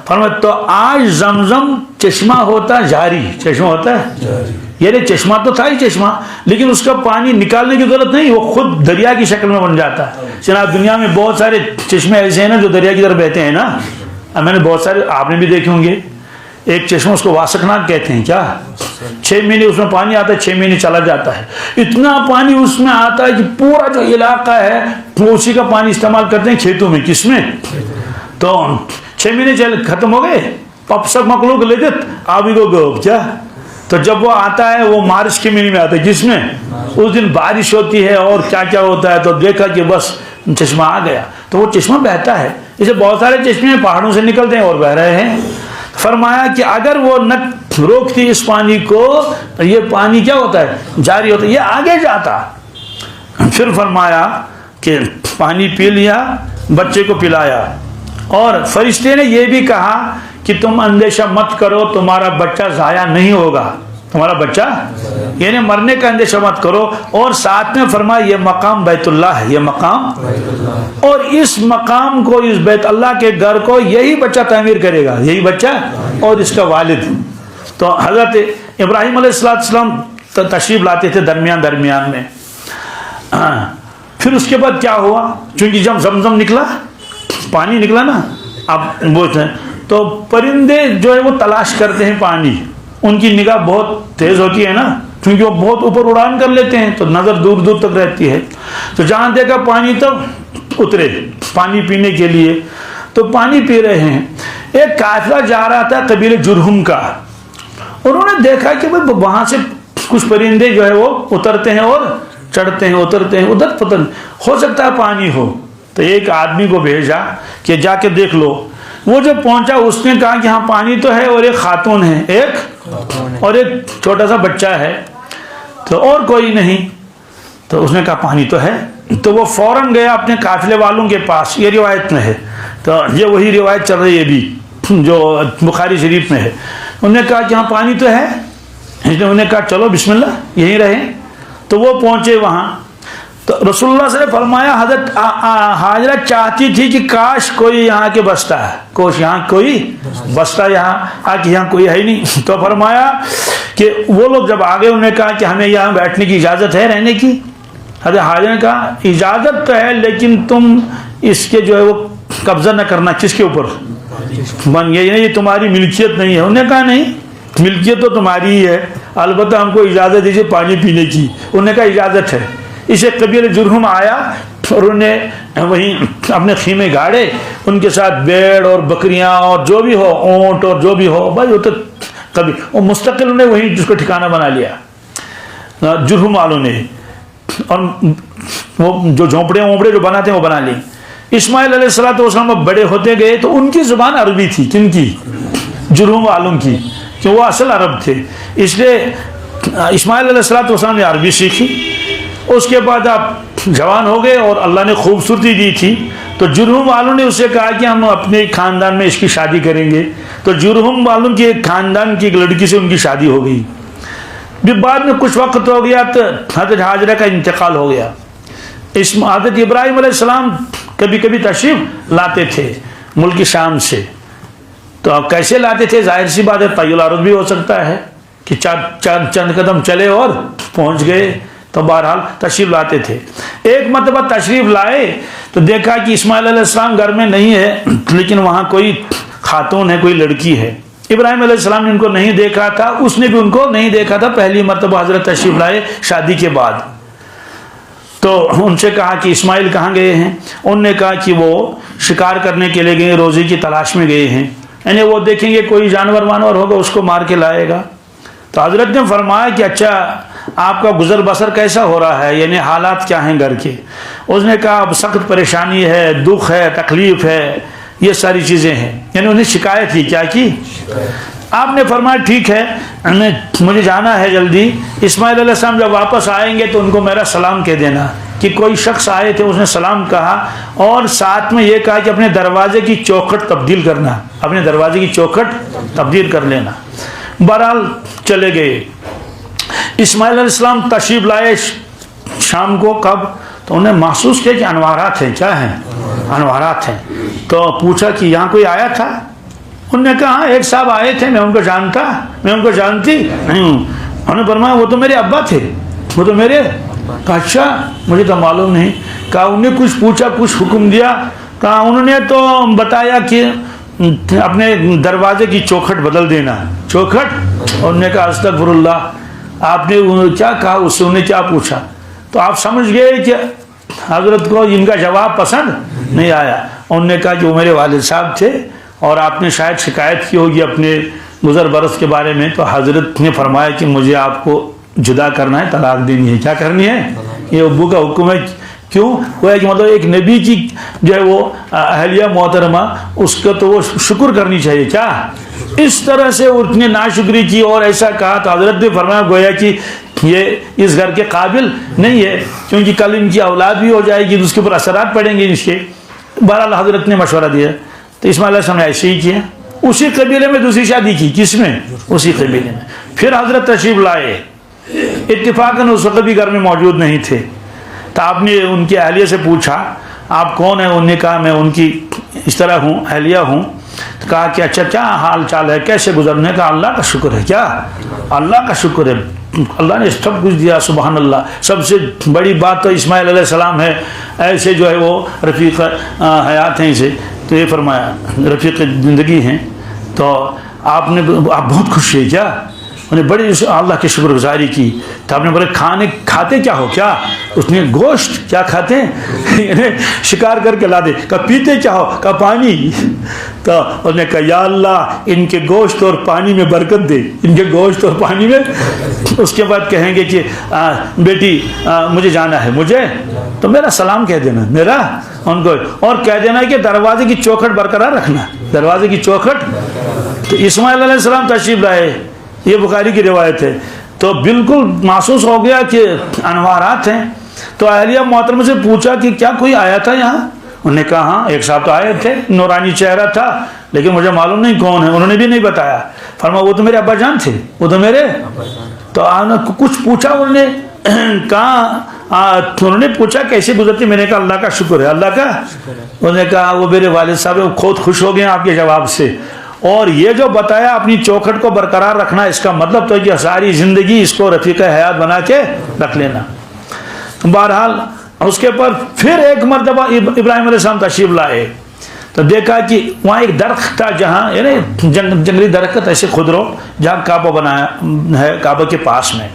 فرمایا تو آج زمزم چشمہ ہوتا جاری. چشمہ ہوتا ہے، یعنی چشمہ تو تھا ہی چشمہ، لیکن اس کا پانی نکالنے کی ضرورت نہیں، وہ خود دریا کی شکل میں بن جاتا ہے. جناب دنیا میں بہت سارے چشمے ایسے ہیں نا جو دریا کی طرف بہتے ہیں نا. میں نے بہت سارے، آپ نے بھی دیکھے ہوں گے. ایک چشمہ اس کو واسکناگ کہتے ہیں. کیا؟ 6 مہینے اس میں پانی آتا ہے، 6 مہینے چلا جاتا ہے. اتنا پانی اس میں آتا ہے کہ پورا جو علاقہ ہے وہ اسی کا پانی استعمال کرتے ہیں کھیتوں میں. کس میں؟ تو 6 مہینے ختم ہو گئے، اب سب مخلوق لے دیتے آبی کو گو. کیا؟ تو جب وہ آتا ہے وہ مارچ کے مہینے میں آتا ہے. جس میں اس دن بارش ہوتی ہے اور کیا کیا ہوتا ہے. تو دیکھا کہ بس چشمہ آ گیا، تو وہ چشمہ بہتا ہے. اسے بہت سارے چشمے پہاڑوں سے نکلتے ہیں اور بہ رہے ہیں. فرمایا کہ اگر وہ نہ روکتی اس پانی کو، یہ پانی کیا ہوتا ہے؟ جاری ہوتا ہے، یہ آگے جاتا. پھر فرمایا کہ پانی پی لیا، بچے کو پلایا. اور فرشتے نے یہ بھی کہا کہ تم اندیشہ مت کرو، تمہارا بچہ ضائع نہیں ہوگا. تمہارا بچہ یعنی مرنے کا اندیشہ مت کرو. اور ساتھ میں فرمایا یہ مقام بیت اللہ ہے، یہ مقام، اور اس مقام کو، اس بیت اللہ کے گھر کو یہی بچہ تعمیر کرے گا، یہی بچہ اور اس کا والد. تو حضرت ابراہیم علیہ السلام تشریف لاتے تھے درمیان میں. پھر اس کے بعد کیا ہوا؟ چونکہ جب زمزم نکلا، پانی نکلا نا، اب بولتے ہیں تو پرندے جو ہے وہ تلاش کرتے ہیں پانی. ان کی نگاہ بہت تیز ہوتی ہے نا، کیونکہ وہ بہت اوپر اڑان کر لیتے ہیں تو نظر دور دور تک رہتی ہے. تو جہاں دیکھا پانی تو اترے پانی پینے کے لیے. تو پانی پی رہے ہیں. ایک قافلہ جا رہا تھا قبیلے جرہم کا. انہوں نے دیکھا کہ وہاں سے کچھ پرندے جو ہے وہ اترتے ہیں اور چڑھتے ہیں، اترتے ہیں، ادھر پتہ ہو سکتا ہے پانی ہو. تو ایک آدمی کو بھیجا کہ جا کے دیکھ لو. وہ جو پہنچا اس نے کہا کہ ہاں پانی تو ہے اور ایک خاتون ہے، ایک اور ایک چھوٹا سا بچہ ہے، تو اور کوئی نہیں. تو اس نے کہا پانی تو ہے. تو وہ فوراً گیا اپنے قافلے والوں کے پاس. یہ روایت میں ہے، تو یہ وہی روایت چل رہی ہے بھی جو بخاری شریف میں ہے. انہوں نے کہا کہ ہاں پانی تو ہے. انہوں نے کہا چلو بسم اللہ یہیں رہیں. تو وہ پہنچے وہاں، تو رسول اللہ صلی اللہ علیہ وسلم نے فرمایا حضرت ہاجرہ چاہتی تھی کہ کاش کوئی یہاں کے بستا ہے، کاش یہاں کوئی بستا، یہاں کہ یہاں کوئی ہے نہیں. تو فرمایا کہ وہ لوگ جب آگے انہوں نے کہا کہ ہمیں یہاں بیٹھنے کی اجازت ہے رہنے کی. حضرت حاجرہ نے کہا اجازت تو ہے لیکن تم اس کے جو ہے وہ قبضہ نہ کرنا. کس کے اوپر؟ بن گیا، یہ تمہاری ملکیت نہیں ہے. انہوں نے کہا نہیں، ملکیت تو تمہاری ہی ہے، البتہ ہم کو اجازت دیجیے پانی پینے کی. انہوں نے کہا اجازت ہے. اسے قبیلہ جرہم آیا اور انہوں نے وہیں اپنے خیمے گاڑے، ان کے ساتھ بیڑ اور بکریاں اور جو بھی ہو، اونٹ اور جو بھی ہو، بھائی وہ تو کبھی وہ مستقل انہیں وہیں جس کو ٹھکانہ بنا لیا جرہم والوں نے. اور وہ جو جھونپڑے وونپڑے جو بناتے ہیں وہ بنا لی. اسماعیل علیہ الصلوۃ والسلام بڑے ہوتے گئے تو ان کی زبان عربی تھی. کن کی؟ جرہم والوں کی، کہ وہ اصل عرب تھے. اس لیے اسماعیل علیہ الصلوۃ والسلام نے عربی سیکھی. اس کے بعد آپ جوان ہو گئے اور اللہ نے خوبصورتی دی تھی، تو جرہم والوں نے اسے کہا کہ ہم اپنے خاندان میں اس کی شادی کریں گے. تو جرہم والوں کے خاندان کی ایک لڑکی سے ان کی شادی ہو گئی. بھی بعد میں کچھ وقت ہو گیا تو حضرت حاجرہ کا انتقال ہو گیا. حضرت ابراہیم علیہ السلام کبھی کبھی تشریف لاتے تھے ملک شام سے. تو اب کیسے لاتے تھے؟ ظاہر سی بات ہے طی العرض بھی ہو سکتا ہے کہ چند قدم چلے اور پہنچ گئے. تو بہرحال تشریف لاتے تھے. ایک مرتبہ تشریف لائے تو دیکھا کہ اسماعیل علیہ السلام گھر میں نہیں ہے، لیکن وہاں کوئی خاتون ہے، کوئی لڑکی ہے. ابراہیم علیہ السلام نے ان کو نہیں دیکھا تھا، اس نے بھی ان کو نہیں دیکھا تھا. پہلی مرتبہ حضرت تشریف لائے شادی کے بعد. تو ان سے کہا کہ اسماعیل کہاں گئے ہیں؟ انہوں نے کہا کہ وہ شکار کرنے کے لیے گئے، روزی کی تلاش میں گئے ہیں، یعنی وہ دیکھیں گے کوئی جانور وانور ہوگا اس کو مار کے لائے گا. تو حضرت نے فرمایا کہ اچھا آپ کا گزر بسر کیسا ہو رہا ہے، یعنی حالات کیا ہیں گھر کے؟ اس نے کہا اب سخت پریشانی ہے، دکھ ہے، تکلیف ہے، یہ ساری چیزیں ہیں. یعنی انہیں شکایت ہی کیا کی. آپ نے فرمایا ٹھیک ہے مجھے جانا ہے جلدی. اسماعیل علیہ السلام جب واپس آئیں گے تو ان کو میرا سلام کہہ دینا کہ کوئی شخص آئے تھے، اس نے سلام کہا اور ساتھ میں یہ کہا کہ اپنے دروازے کی چوکھٹ تبدیل کرنا، اپنے دروازے کی چوکھٹ تبدیل کر لینا. بہرحال چلے گئے. اسماعیل علیہ السلام تشریف لائے شام کو. کب؟ تو انہیں محسوس کیا کہ انوارات ہیں. کیا ہیں؟ انوارات ہیں. تو پوچھا کہ یہاں کوئی آیا تھا؟ انہوں نے کہا ایک صاحب آئے تھے، میں ان کو جانتا، میں ان کو جانتی نہیں ہوں. انہوں نے فرمایا وہ تو میرے ابا تھے، وہ تو میرے. کہا اچھا مجھے تو معلوم نہیں. کہا انہیں کچھ پوچھا، کچھ حکم دیا؟ کہا انہوں نے تو بتایا کہ اپنے دروازے کی چوکھٹ بدل دینا. چوکھٹ؟ انہوں نے کہا استغفر اللہ. آپ نے کیا کہا اس سے؟ انہیں کیا پوچھا؟ تو آپ سمجھ گئے کہ حضرت کو ان کا جواب پسند نہیں آیا. انہوں نے کہا کہ وہ میرے والد صاحب تھے اور آپ نے شاید شکایت کی ہوگی اپنے گزر برس کے بارے میں. تو حضرت نے فرمایا کہ مجھے آپ کو جدا کرنا ہے، طلاق دینی ہے. کیا کرنی ہے؟ یہ ابو کا حکم ہے. کیوں؟ وہ ہے کہ مطلب ایک نبی کی جو ہے وہ اہلیہ محترمہ، اس کا تو وہ شکر کرنی چاہیے. کیا اس طرح سے اس نے ناشکری کی اور ایسا کہا تو حضرت نے فرمایا گویا کہ یہ اس گھر کے قابل نہیں ہے، کیونکہ کل ان کی اولاد بھی ہو جائے گی، اس کے اوپر اثرات پڑیں گے اس کے. بہرحال حضرت نے مشورہ دیا. تو اسماعیل علیہ السلام نے ایسے ہی کیا. اسی قبیلے میں دوسری شادی کی. کس میں؟ اسی قبیلے میں. پھر حضرت تشریف لائے. اتفاقاً اس وقت بھی گھر میں موجود نہیں تھے. تو آپ نے ان کی اہلیہ سے پوچھا آپ کون ہیں؟ انہوں نے کہا میں ان کی اس طرح ہوں، اہلیہ ہوں. کہا کہ اچھا کیا حال چال ہے، کیسے گزرنے؟ کا اللہ کا شکر ہے. کیا؟ اللہ کا شکر ہے، اللہ نے سب کچھ دیا. سبحان اللہ. سب سے بڑی بات تو اسماعیل علیہ السلام ہے. ایسے جو ہے وہ رفیق حیات ہیں اسے. تو یہ فرمایا رفیق زندگی ہیں. تو آپ بہت خوش ہے. کیا؟ انہیں بڑی اللہ کی شکر گزاری کی. تو آپ نے بولے کھاتے کیا ہو؟ کیا؟ اس نے گوشت. کیا کھاتے ہیں؟ شکار کر کے لا دے. کہا پیتے کیا ہو؟ کہا پانی. تو انہوں نے کہا یا اللہ ان کے گوشت اور پانی میں برکت دے، ان کے گوشت اور پانی میں. اس کے بعد کہیں گے کہ بیٹی مجھے جانا ہے، مجھے تو میرا سلام کہہ دینا میرا ان کو، اور کہہ دینا کہ دروازے کی چوکھٹ برقرار رکھنا، دروازے کی چوکھٹ. تو اسماعیل علیہ السلام تشریف لائے. یہ بخاری کی روایت ہے. تو بالکل محسوس ہو گیا کہ انوارات ہیں. تو اہلیہ محترمہ سے پوچھا کہ کیا کوئی آیا تھا یہاں؟ انہوں نے کہا ہاں ایک صاحب تو آئے تھے، نورانی چہرہ تھا، لیکن مجھے معلوم نہیں کون ہے. انہوں نے بھی نہیں بتایا. فرمایا وہ تو میرے ابا جان تھے، وہ تو میرے. تو کچھ پوچھا انہوں نے کہا انہوں نے پوچھا کیسے گزرتی؟ میں نے کہا اللہ کا شکر ہے، اللہ کا۔ انہوں نے کہا وہ میرے والد صاحب خود خوش ہو گئے آپ کے جواب سے، اور یہ جو بتایا اپنی چوکھٹ کو برقرار رکھنا، اس کا مطلب تو ہے کہ ساری زندگی اس کو رفیق حیات بنا کے رکھ لینا۔ بہرحال اس کے پر پھر ایک مرتبہ ابراہیم علیہ السلام تشریف لائے تو دیکھا کہ وہاں ایک درخت تھا، جہاں یعنی جنگلی درخت ایسے خودرو، جہاں کعبہ بنایا ہے، کعبہ کے پاس میں۔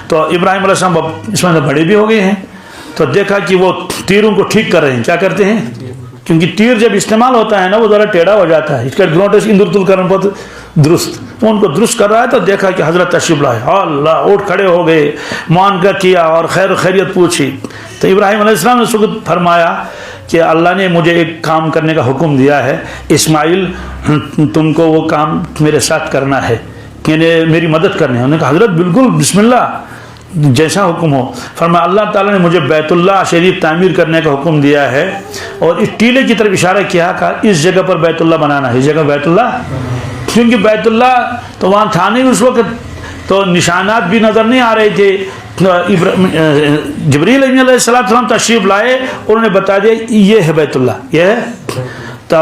تو ابراہیم علیہ السلام اس میں بڑے بھی ہو گئے ہیں، تو دیکھا کہ وہ تیروں کو ٹھیک کر رہے ہیں۔ کیا کرتے ہیں؟ کیونکہ تیر جب استعمال ہوتا ہے نا وہ ذرا ٹیڑھا ہو جاتا ہے، اس کا گروٹس اندر کرن پر درست، وہ ان کو درست کر رہا ہے۔ تو دیکھا کہ حضرت تشریف لائے، اللہ اٹھ کھڑے ہو گئے، مان کر کیا اور خیر خیریت پوچھی۔ تو ابراہیم علیہ السلام نے اس وقت فرمایا کہ اللہ نے مجھے ایک کام کرنے کا حکم دیا ہے، اسماعیل تم کو وہ کام میرے ساتھ کرنا ہے، یعنی میری مدد کرنی ہے۔ انہوں نے کہا حضرت بالکل بسم اللہ، جیسا حکم ہو۔ فرمایا اللہ تعالیٰ نے مجھے بیت اللہ شریف تعمیر کرنے کا حکم دیا ہے، اور اس ٹیلے کی طرف اشارہ کیا، کہا اس جگہ پر بیت اللہ بنانا ہے، اس جگہ بیت اللہ، کیونکہ بیت اللہ تو وہاں تھا نہیں اس وقت، تو نشانات بھی نظر نہیں آ رہے تھے۔ جبریل علیہ السلام تشریف لائے، انہوں نے بتا دیا یہ ہے بیت اللہ، یہ ہے۔ تو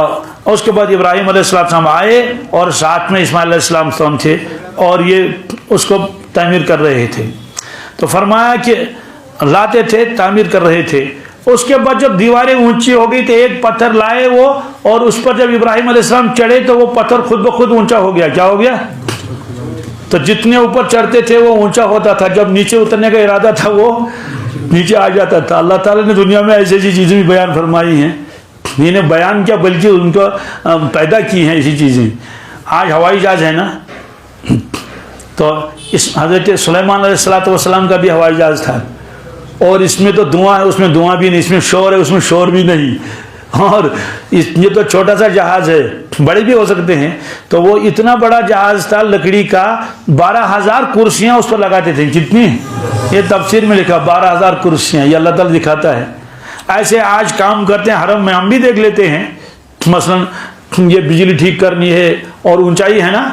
اس کے بعد ابراہیم علیہ السلام آئے اور ساتھ میں اسماعیل علیہ السلام تھے، اور یہ اس کو تعمیر کر رہے تھے۔ تو فرمایا کہ لاتے تھے، تعمیر کر رہے تھے۔ اس کے بعد جب دیواریں اونچی ہو گئی تو ایک پتھر لائے وہ، اور اس پر جب ابراہیم علیہ السلام چڑھے تو وہ پتھر خود بخود اونچا ہو گیا۔ کیا ہو گیا؟ تو جتنے اوپر چڑھتے تھے وہ اونچا ہوتا تھا، جب نیچے اترنے کا ارادہ تھا وہ نیچے آ جاتا تھا۔ اللہ تعالیٰ نے دنیا میں ایسی ایسی چیزیں بھی بیان فرمائی ہیں، انہیں بیان کیا بلکہ ان کو پیدا کی ہیں ایسی چیزیں۔ آج ہوائی جہاز ہے نا، تو اس حضرت سلیمان علیہ السلام کا بھی ہوائی جہاز تھا، اور اس میں تو دھواں ہے، اس میں دھواں بھی نہیں، اس میں شور ہے، اس میں شور بھی نہیں، اور یہ تو چھوٹا سا جہاز ہے، بڑے بھی ہو سکتے ہیں۔ تو وہ اتنا بڑا جہاز تھا لکڑی کا، 12,000 کرسیاں اس پر لگاتے تھے۔ کتنی؟ یہ تفسیر میں لکھا 12,000 کرسیاں، یہ اللہ تعالیٰ دکھاتا ہے۔ ایسے آج کام کرتے ہیں حرم میں، ہم بھی دیکھ لیتے ہیں، مثلا یہ بجلی ٹھیک کرنی ہے اور اونچائی ہے نا،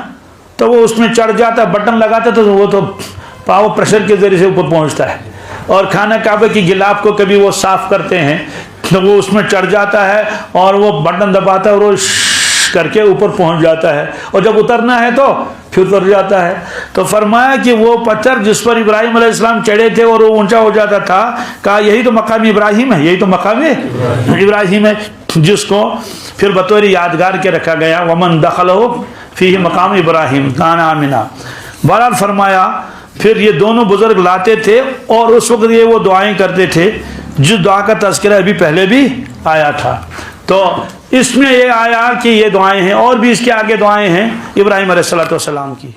تو وہ اس میں چڑھ جاتا ہے، بٹن لگاتا ہے تو وہ تو پاور پریشر کے ذریعے سے اوپر پہنچتا ہے۔ اور خانہ کعبہ کی گلاب کو کبھی وہ صاف کرتے ہیں تو وہ اس میں چڑھ جاتا ہے، اور وہ بٹن دباتا ہے اور وہ کر کے اوپر پہنچ جاتا ہے، اور جب اترنا ہے تو پھر اتر جاتا ہے۔ تو فرمایا کہ وہ پتھر جس پر ابراہیم علیہ السلام چڑھے تھے اور وہ اونچا ہو جاتا تھا، کہا یہی تو مقام ابراہیم ہے، یہی تو مقام ابراہیم ہے، جس کو پھر بطور یادگار کے رکھا گیا، ومن دخلہ فیہ مقام ابراہیم کان آمنا۔ بہرحال فرمایا پھر یہ دونوں بزرگ لاتے تھے، اور اس وقت یہ وہ دعائیں کرتے تھے جس دعا کا تذکرہ ابھی پہلے بھی آیا تھا۔ تو اس میں یہ آیا کہ یہ دعائیں ہیں، اور بھی اس کے آگے دعائیں ہیں ابراہیم علیہ السلام کی۔